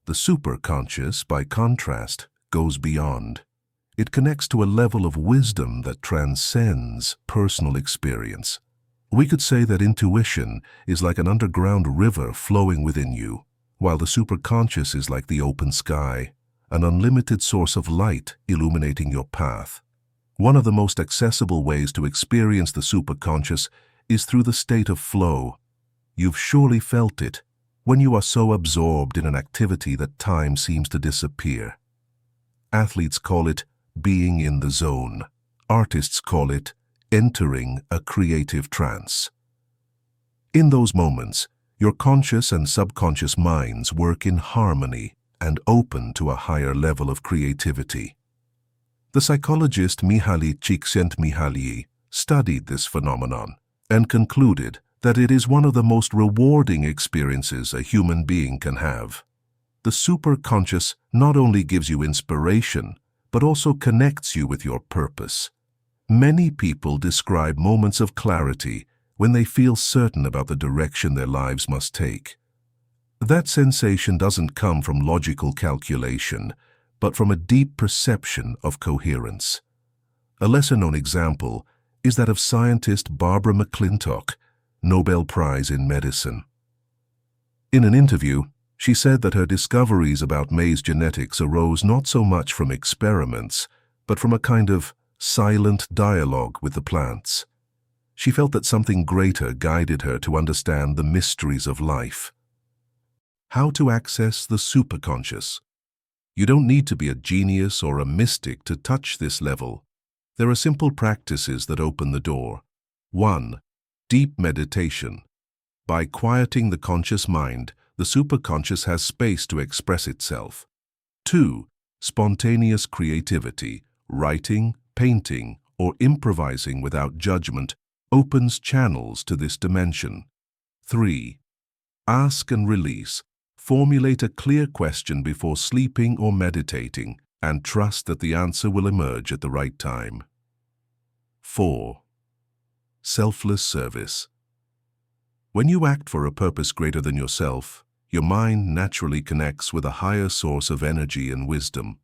The superconscious, by contrast, goes beyond. It connects to a level of wisdom that transcends personal experience. We could say that intuition is like an underground river flowing within you, while the superconscious is like the open sky, an unlimited source of light illuminating your path. One of the most accessible ways to experience the superconscious is through the state of flow. You've surely felt it when you are so absorbed in an activity that time seems to disappear. Athletes call it being in the zone. Artists call it entering a creative trance. In those moments, your conscious and subconscious minds work in harmony and open to a higher level of creativity. The psychologist Mihaly Csikszentmihalyi studied this phenomenon and concluded that it is one of the most rewarding experiences a human being can have. The superconscious not only gives you inspiration, but also connects you with your purpose. Many people describe moments of clarity when they feel certain about the direction their lives must take. That sensation doesn't come from logical calculation, but from a deep perception of coherence. A lesser-known example is that of scientist Barbara McClintock, Nobel Prize in Medicine. In an interview, she said that her discoveries about maize genetics arose not so much from experiments, but from a kind of silent dialogue with the plants. She felt that something greater guided her to understand the mysteries of life. How to access the superconscious. You don't need to be a genius or a mystic to touch this level. There are simple practices that open the door. 1. Deep meditation. By quieting the conscious mind, the superconscious has space to express itself. 2. Spontaneous creativity. Writing, painting, or improvising without judgment opens channels to this dimension. 3. Ask and release. Formulate a clear question before sleeping or meditating, and trust that the answer will emerge at the right time. 4. Selfless service. When you act for a purpose greater than yourself, your mind naturally connects with a higher source of energy and wisdom.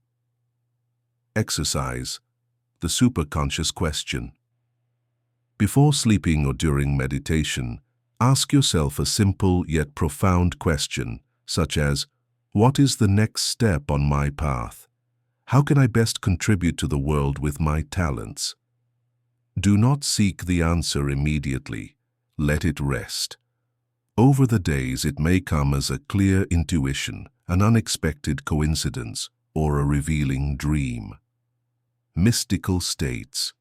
Exercise. The superconscious question. Before sleeping or during meditation, ask yourself a simple yet profound question, such as, what is the next step on my path? How can I best contribute to the world with my talents? Do not seek the answer immediately. Let it rest. Over the days, it may come as a clear intuition, an unexpected coincidence, or a revealing dream. Mystical states.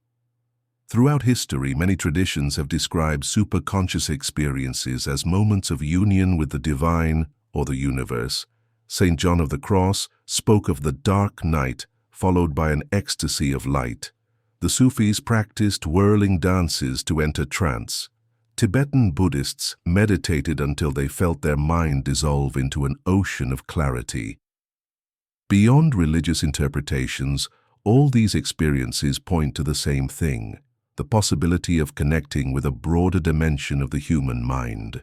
Throughout history, many traditions have described superconscious experiences as moments of union with the divine or the universe. St. John of the Cross spoke of the dark night followed by an ecstasy of light. The Sufis practiced whirling dances to enter trance. Tibetan Buddhists meditated until they felt their mind dissolve into an ocean of clarity. Beyond religious interpretations, all these experiences point to the same thing: the possibility of connecting with a broader dimension of the human mind.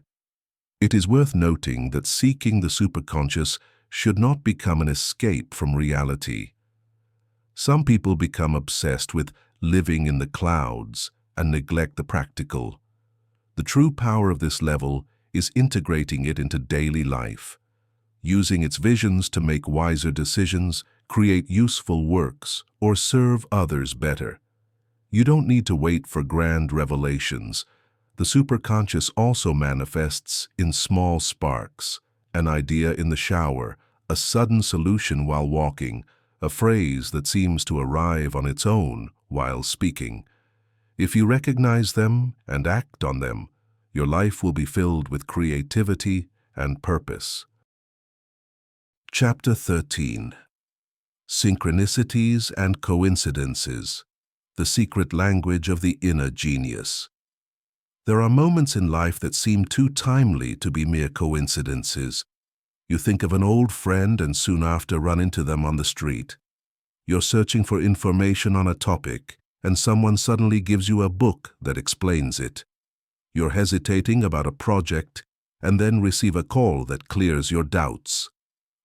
It is worth noting that seeking the superconscious should not become an escape from reality. Some people become obsessed with living in the clouds and neglect the practical. The true power of this level is integrating it into daily life, using its visions to make wiser decisions, create useful works, or serve others better. You don't need to wait for grand revelations. The superconscious also manifests in small sparks: an idea in the shower, a sudden solution while walking, a phrase that seems to arrive on its own while speaking. If you recognize them and act on them, your life will be filled with creativity and purpose. Chapter 13. Synchronicities and Coincidences. The secret language of the inner genius. There are moments in life that seem too timely to be mere coincidences. You think of an old friend and soon after run into them on the street. You're searching for information on a topic, and someone suddenly gives you a book that explains it. You're hesitating about a project, and then receive a call that clears your doubts.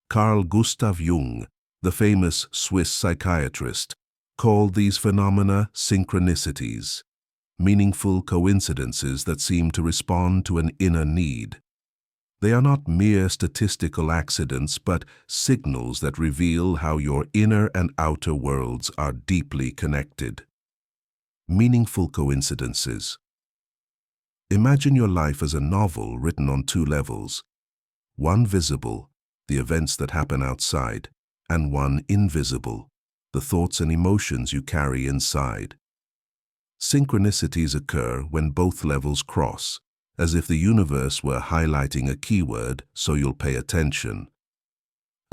Carl Gustav Jung, the famous Swiss psychiatrist, called these phenomena synchronicities, meaningful coincidences that seem to respond to an inner need. They are not mere statistical accidents, but signals that reveal how your inner and outer worlds are deeply connected. Meaningful coincidences. Imagine your life as a novel written on two levels: one visible, the events that happen outside, and one invisible, the thoughts and emotions you carry inside. Synchronicities occur when both levels cross, as if the universe were highlighting a keyword so you'll pay attention.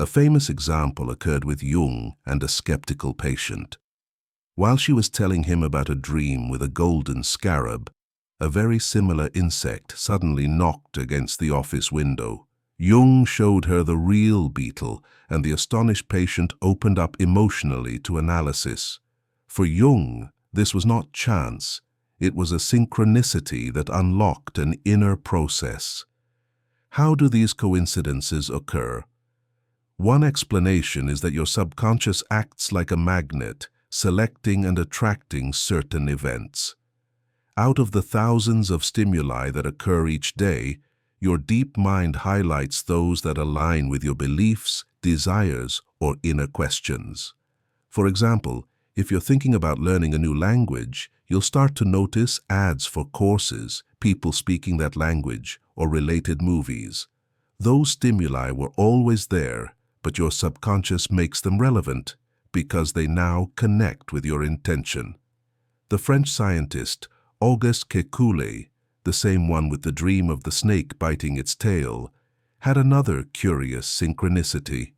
A famous example occurred with Jung and a skeptical patient. While she was telling him about a dream with a golden scarab, a very similar insect suddenly knocked against the office window. Jung showed her the real beetle, and the astonished patient opened up emotionally to analysis. For Jung, this was not chance. It was a synchronicity that unlocked an inner process. How do these coincidences occur? One explanation is that your subconscious acts like a magnet, selecting and attracting certain events. Out of the thousands of stimuli that occur each day, your deep mind highlights those that align with your beliefs, desires, or inner questions. For example, if you're thinking about learning a new language, you'll start to notice ads for courses, people speaking that language, or related movies. Those stimuli were always there, but your subconscious makes them relevant because they now connect with your intention. The French scientist Auguste Kekule, the same one with the dream of the snake biting its tail, had another curious synchronicity.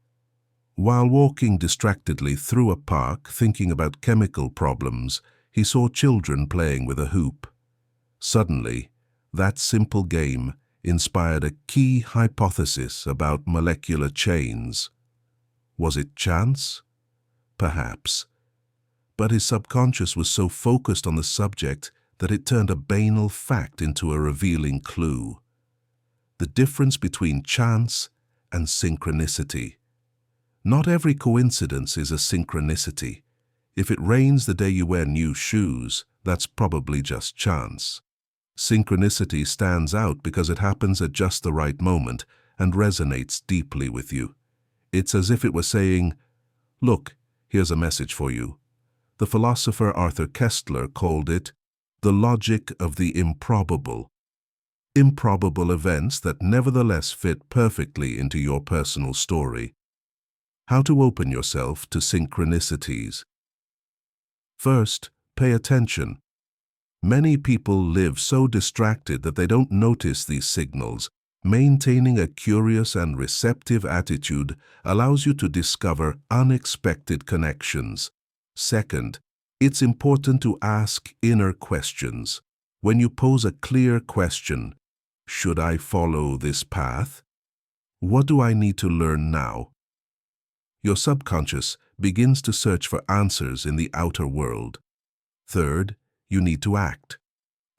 While walking distractedly through a park thinking about chemical problems, he saw children playing with a hoop. Suddenly, that simple game inspired a key hypothesis about molecular chains. Was it chance? Perhaps. But his subconscious was so focused on the subject that it turned a banal fact into a revealing clue. The difference between chance and synchronicity. Not every coincidence is a synchronicity. If it rains the day you wear new shoes, that's probably just chance. Synchronicity stands out because it happens at just the right moment and resonates deeply with you. It's as if it were saying, "Look, here's a message for you." The philosopher Arthur Koestler called it the logic of the improbable. Improbable events that nevertheless fit perfectly into your personal story. How to open yourself to synchronicities. First, pay attention. Many people live so distracted that they don't notice these signals. Maintaining a curious and receptive attitude allows you to discover unexpected connections. Second, it's important to ask inner questions. When you pose a clear question, should I follow this path? What do I need to learn now? Your subconscious begins to search for answers in the outer world. Third, you need to act.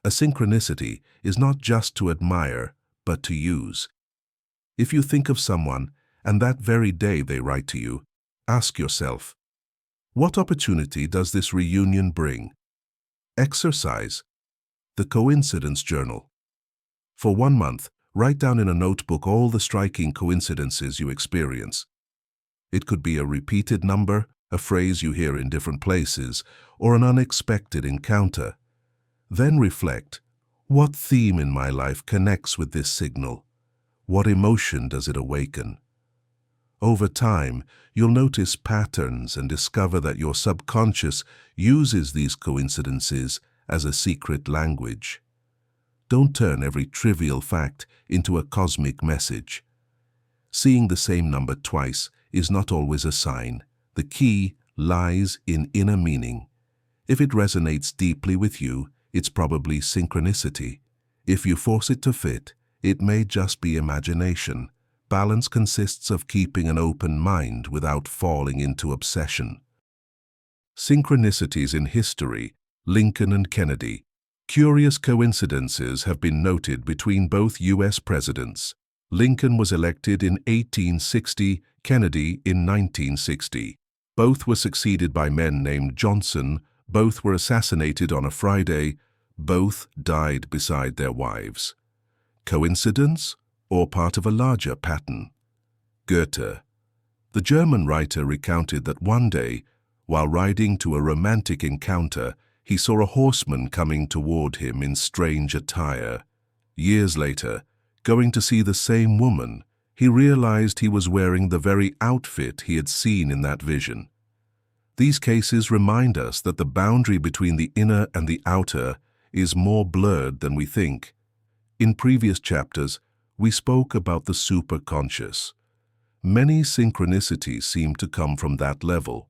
A synchronicity is not just to admire, but to use. If you think of someone, and that very day they write to you, ask yourself, what opportunity does this reunion bring? Exercise. The coincidence journal. For 1 month, write down in a notebook all the striking coincidences you experience. It could be a repeated number, a phrase you hear in different places, or an unexpected encounter. Then reflect, what theme in my life connects with this signal? What emotion does it awaken? Over time, you'll notice patterns and discover that your subconscious uses these coincidences as a secret language. Don't turn every trivial fact into a cosmic message. Seeing the same number twice is not always a sign. The key lies in inner meaning. If it resonates deeply with you, it's probably synchronicity. If you force it to fit, it may just be imagination. Balance consists of keeping an open mind without falling into obsession. Synchronicities in history, Lincoln and Kennedy. Curious coincidences have been noted between both U.S. presidents. Lincoln was elected in 1860, Kennedy in 1960. Both were succeeded by men named Johnson. Both were assassinated on a Friday. Both died beside their wives. Coincidence or part of a larger pattern? Goethe. The German writer recounted that one day, while riding to a romantic encounter, he saw a horseman coming toward him in strange attire. Years later, going to see the same woman, he realized he was wearing the very outfit he had seen in that vision. These cases remind us that the boundary between the inner and the outer is more blurred than we think. In previous chapters, we spoke about the superconscious. Many synchronicities seem to come from that level,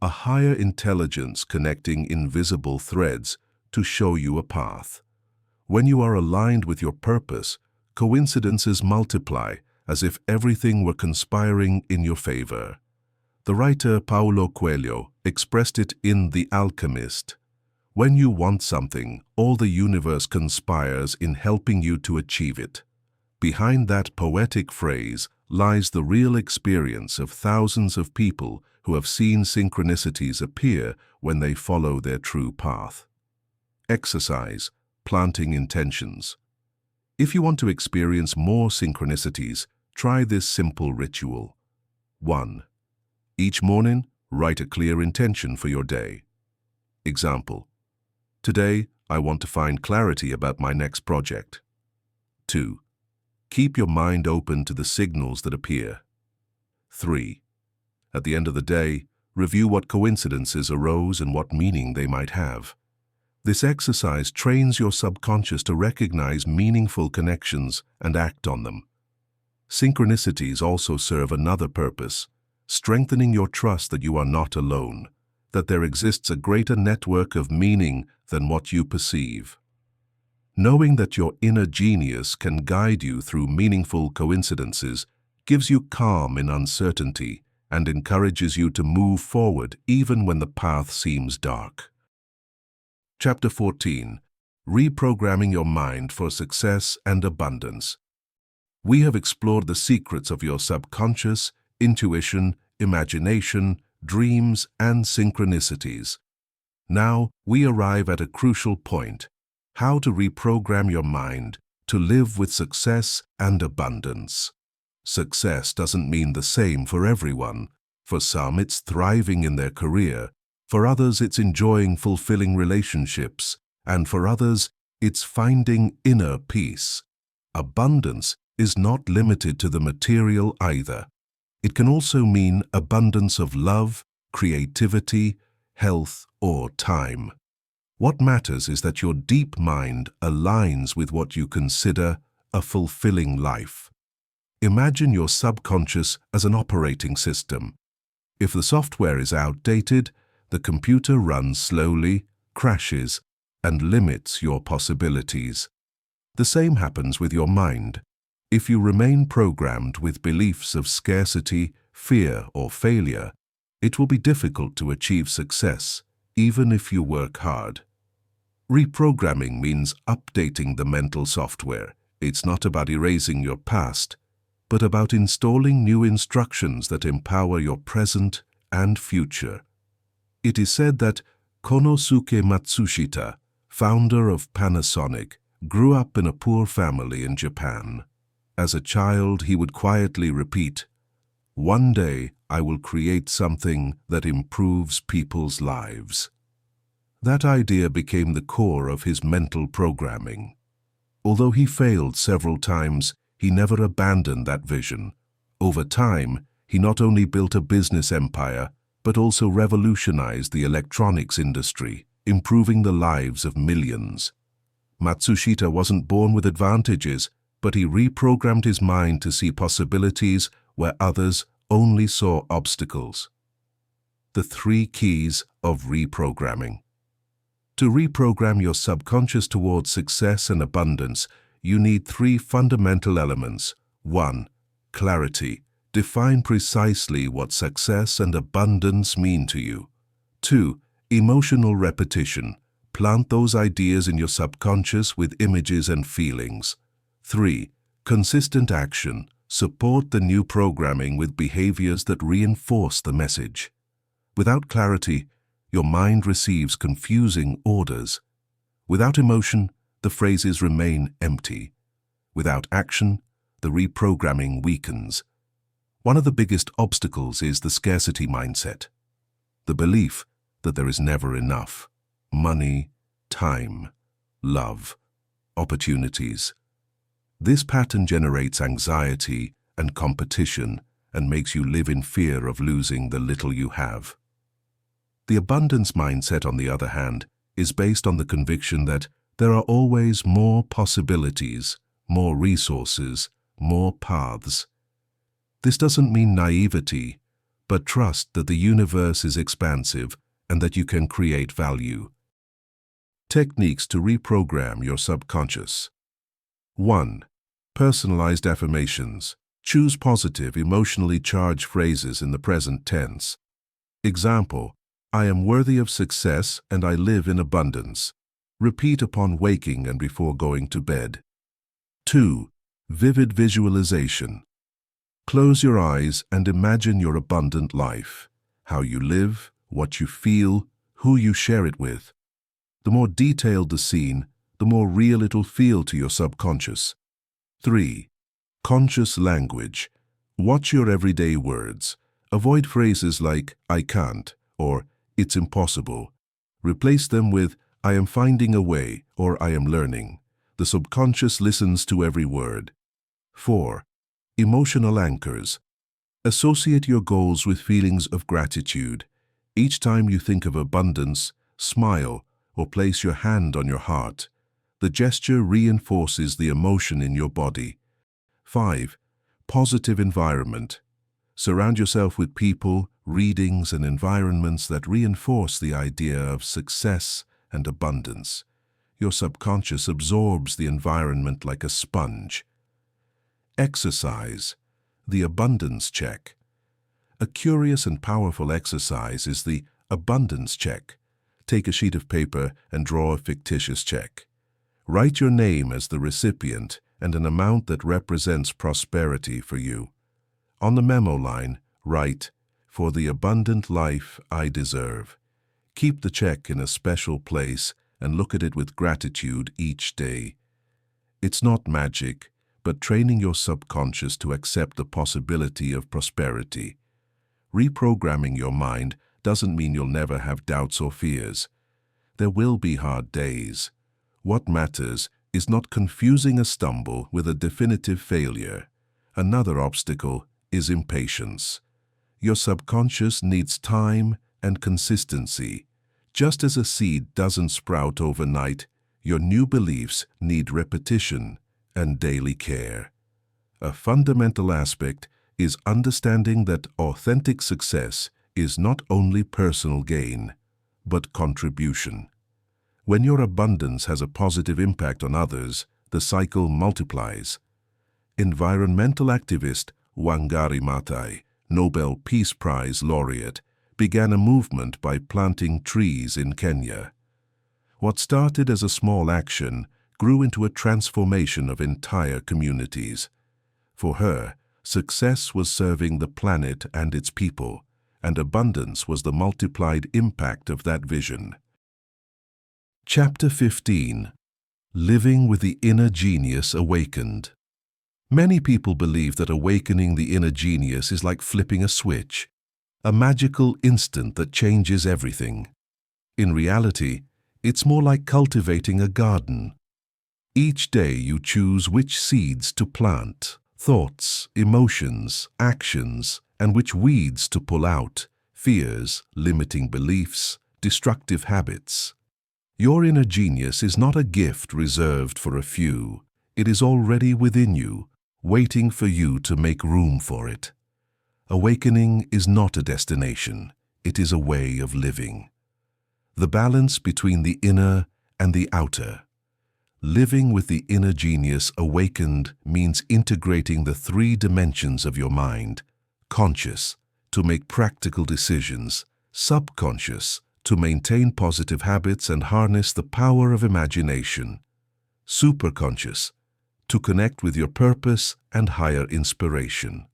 a higher intelligence connecting invisible threads to show you a path. When you are aligned with your purpose, coincidences multiply as if everything were conspiring in your favor. The writer Paulo Coelho expressed it in The Alchemist. When you want something, all the universe conspires in helping you to achieve it. Behind that poetic phrase lies the real experience of thousands of people who have seen synchronicities appear when they follow their true path. Exercise, planting intentions. If you want to experience more synchronicities, try this simple ritual. 1. Each morning, write a clear intention for your day. Example: today, I want to find clarity about my next project. 2. Keep your mind open to the signals that appear. 3. At the end of the day, review what coincidences arose and what meaning they might have. This exercise trains your subconscious to recognize meaningful connections and act on them. Synchronicities also serve another purpose, strengthening your trust that you are not alone, that there exists a greater network of meaning than what you perceive. Knowing that your inner genius can guide you through meaningful coincidences gives you calm in uncertainty and encourages you to move forward even when the path seems dark. Chapter 14. Reprogramming your mind for success and abundance. We have explored the secrets of your subconscious, intuition, imagination, dreams, and synchronicities. Now we arrive at a crucial point: how to reprogram your mind to live with success and abundance. Success doesn't mean the same for everyone. For some, it's thriving in their career. For others, it's enjoying fulfilling relationships. And for others, it's finding inner peace. Abundance is not limited to the material either. It can also mean abundance of love, creativity, health, or time. What matters is that your deep mind aligns with what you consider a fulfilling life. Imagine your subconscious as an operating system. If the software is outdated, the computer runs slowly, crashes, and limits your possibilities. The same happens with your mind. If you remain programmed with beliefs of scarcity, fear, or failure, it will be difficult to achieve success, even if you work hard. Reprogramming means updating the mental software. It's not about erasing your past, but about installing new instructions that empower your present and future. It is said that Konosuke Matsushita, founder of Panasonic, grew up in a poor family in Japan. As a child, he would quietly repeat, "One day I will create something that improves people's lives." That idea became the core of his mental programming. Although he failed several times, he never abandoned that vision. Over time, he not only built a business empire, but also revolutionized the electronics industry, improving the lives of millions. Matsushita wasn't born with advantages, but he reprogrammed his mind to see possibilities where others only saw obstacles. The 3 keys of reprogramming. To reprogram your subconscious towards success and abundance, you need 3 fundamental elements. 1. Clarity. Define precisely what success and abundance mean to you. 2. Emotional repetition. Plant those ideas in your subconscious with images and feelings. 3. Consistent action. Support the new programming with behaviors that reinforce the message. Without clarity, your mind receives confusing orders. Without emotion, the phrases remain empty. Without action, the reprogramming weakens. One of the biggest obstacles is the scarcity mindset, the belief that there is never enough. Money, time, love, opportunities. This pattern generates anxiety and competition and makes you live in fear of losing the little you have. The abundance mindset, on the other hand, is based on the conviction that there are always more possibilities, more resources, more paths. This doesn't mean naivety, but trust that the universe is expansive and that you can create value. Techniques to reprogram your subconscious. 1. Personalized affirmations. Choose positive, emotionally charged phrases in the present tense. Example: I am worthy of success and I live in abundance. Repeat upon waking and before going to bed. 2. Vivid visualization. Close your eyes and imagine your abundant life, how you live, what you feel, who you share it with. The more detailed the scene, the more real it'll feel to your subconscious. 3. Conscious language. Watch your everyday words. Avoid phrases like "I can't" or "it's impossible." Replace them with "I am finding a way" or "I am learning." The subconscious listens to every word. 4. Emotional anchors. Associate your goals with feelings of gratitude. Each time you think of abundance, smile or place your hand on your heart. The gesture reinforces the emotion in your body. 5. Positive environment. Surround yourself with people, readings, and environments that reinforce the idea of success and abundance. Your subconscious absorbs the environment like a sponge. Exercise. The abundance check. A curious and powerful exercise is the abundance check. Take a sheet of paper and draw a fictitious check. Write your name as the recipient and an amount that represents prosperity for you. On the memo line, write, "For the abundant life I deserve." Keep the check in a special place and look at it with gratitude each day. It's not magic, but training your subconscious to accept the possibility of prosperity. Reprogramming your mind doesn't mean you'll never have doubts or fears. There will be hard days. What matters is not confusing a stumble with a definitive failure. Another obstacle is impatience. Your subconscious needs time and consistency. Just as a seed doesn't sprout overnight, your new beliefs need repetition and daily care. A fundamental aspect is understanding that authentic success is not only personal gain, but contribution. When your abundance has a positive impact on others, the cycle multiplies. Environmental activist Wangari Maathai, Nobel Peace Prize laureate, began a movement by planting trees in Kenya. What started as a small action grew into a transformation of entire communities. For her, success was serving the planet and its people, and abundance was the multiplied impact of that vision. Chapter 15. Living with the Inner Genius Awakened. Many people believe that awakening the inner genius is like flipping a switch, a magical instant that changes everything. In reality, it's more like cultivating a garden. Each day you choose which seeds to plant, thoughts, emotions, actions, and which weeds to pull out, fears, limiting beliefs, destructive habits. Your inner genius is not a gift reserved for a few. It is already within you, waiting for you to make room for it. Awakening is not a destination, it is a way of living. The balance between the inner and the outer. Living with the inner genius awakened means integrating the three dimensions of your mind: conscious, to make practical decisions; subconscious, to maintain positive habits and harness the power of imagination; superconscious, to connect with your purpose and higher inspiration.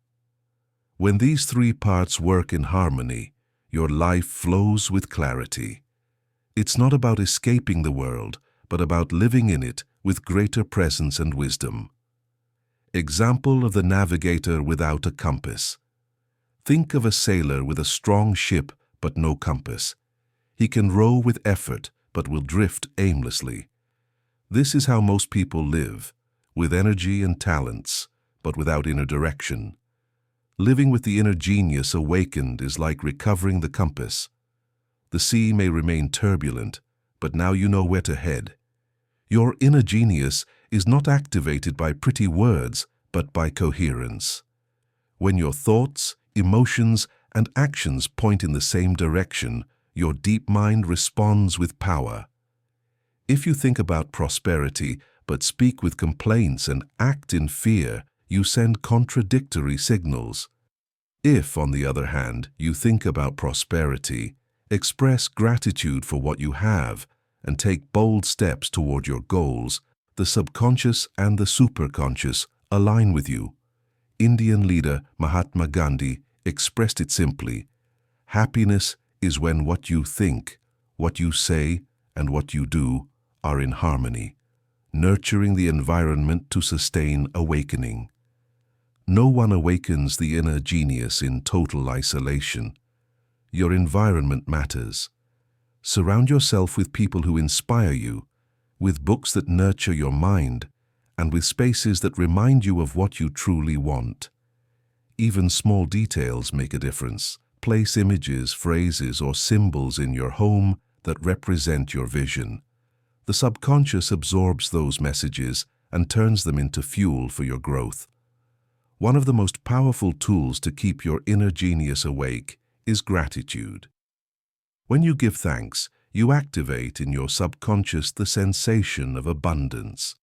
When these three parts work in harmony, your life flows with clarity. It's not about escaping the world, but about living in it with greater presence and wisdom. Example of the navigator without a compass. Think of a sailor with a strong ship but no compass. He can row with effort but will drift aimlessly. This is how most people live, with energy and talents, but without inner direction. Living with the inner genius awakened is like recovering the compass. The sea may remain turbulent, but now you know where to head. Your inner genius is not activated by pretty words, but by coherence. When your thoughts, emotions, and actions point in the same direction, your deep mind responds with power. If you think about prosperity, but speak with complaints and act in fear, you send contradictory signals. If, on the other hand, you think about prosperity, express gratitude for what you have, and take bold steps toward your goals, the subconscious and the superconscious align with you. Indian leader Mahatma Gandhi expressed it simply: happiness is when what you think, what you say, and what you do are in harmony, nurturing the environment to sustain awakening. No one awakens the inner genius in total isolation. Your environment matters. Surround yourself with people who inspire you, with books that nurture your mind, and with spaces that remind you of what you truly want. Even small details make a difference. Place images, phrases, or symbols in your home that represent your vision. The subconscious absorbs those messages and turns them into fuel for your growth. One of the most powerful tools to keep your inner genius awake is gratitude. When you give thanks, you activate in your subconscious the sensation of abundance.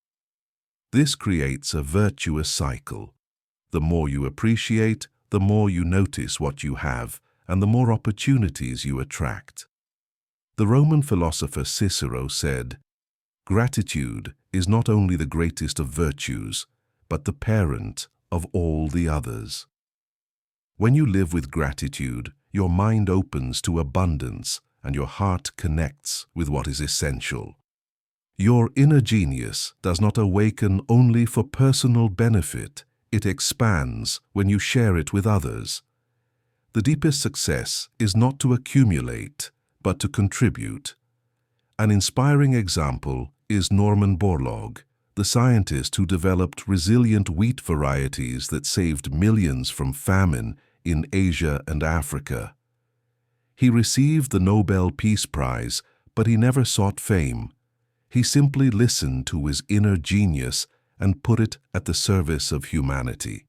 This creates a virtuous cycle. The more you appreciate, the more you notice what you have, and the more opportunities you attract. The Roman philosopher Cicero said, "Gratitude is not only the greatest of virtues, but the parent of all the others." When you live with gratitude, your mind opens to abundance and your heart connects with what is essential. Your inner genius does not awaken only for personal benefit. It expands when you share it with others. The deepest success is not to accumulate, but to contribute. An inspiring example is Norman Borlaug, the scientist who developed resilient wheat varieties that saved millions from famine in Asia and Africa. He received the Nobel Peace Prize, but he never sought fame. He simply listened to his inner genius and put it at the service of humanity.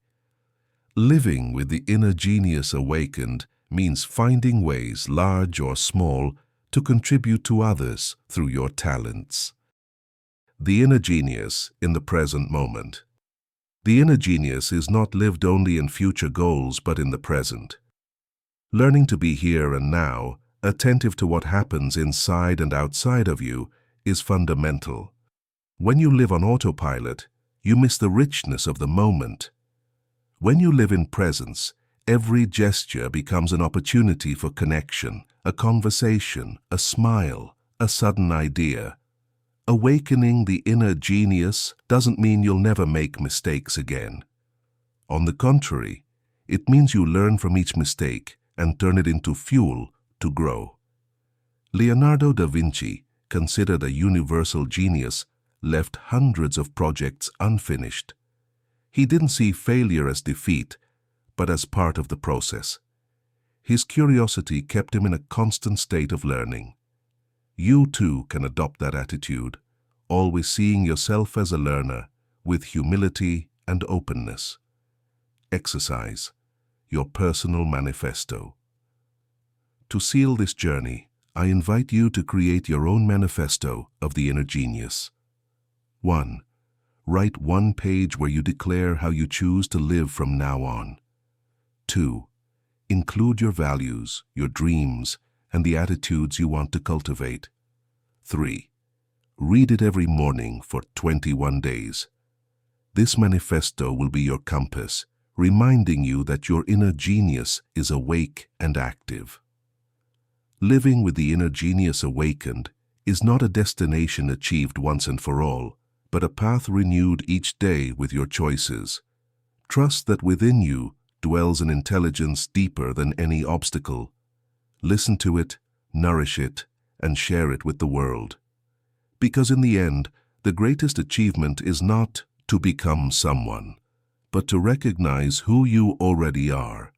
Living with the inner genius awakened means finding ways, large or small, to contribute to others through your talents. The inner genius in the present moment. The inner genius is not lived only in future goals, but in the present. Learning to be here and now, attentive to what happens inside and outside of you, is fundamental. When you live on autopilot, you miss the richness of the moment. When you live in presence, every gesture becomes an opportunity for connection, a conversation, a smile, a sudden idea. Awakening the inner genius doesn't mean you'll never make mistakes again. On the contrary, it means you learn from each mistake and turn it into fuel to grow. Leonardo da Vinci, considered a universal genius, left hundreds of projects unfinished. He didn't see failure as defeat, but as part of the process. His curiosity kept him in a constant state of learning. You too can adopt that attitude, always seeing yourself as a learner, with humility and openness. Exercise your personal manifesto. To seal this journey, I invite you to create your own manifesto of the inner genius. 1. Write one page where you declare how you choose to live from now on. 2. Include your values, your dreams, and the attitudes you want to cultivate. 3. Read it every morning for 21 days. This manifesto will be your compass, reminding you that your inner genius is awake and active. Living with the inner genius awakened is not a destination achieved once and for all, but a path renewed each day with your choices. Trust that within you dwells an intelligence deeper than any obstacle. Listen to it, nourish it, and share it with the world. Because in the end, the greatest achievement is not to become someone, but to recognize who you already are,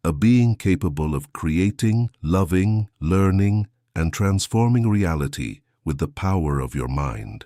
a being capable of creating, loving, learning, and transforming reality with the power of your mind.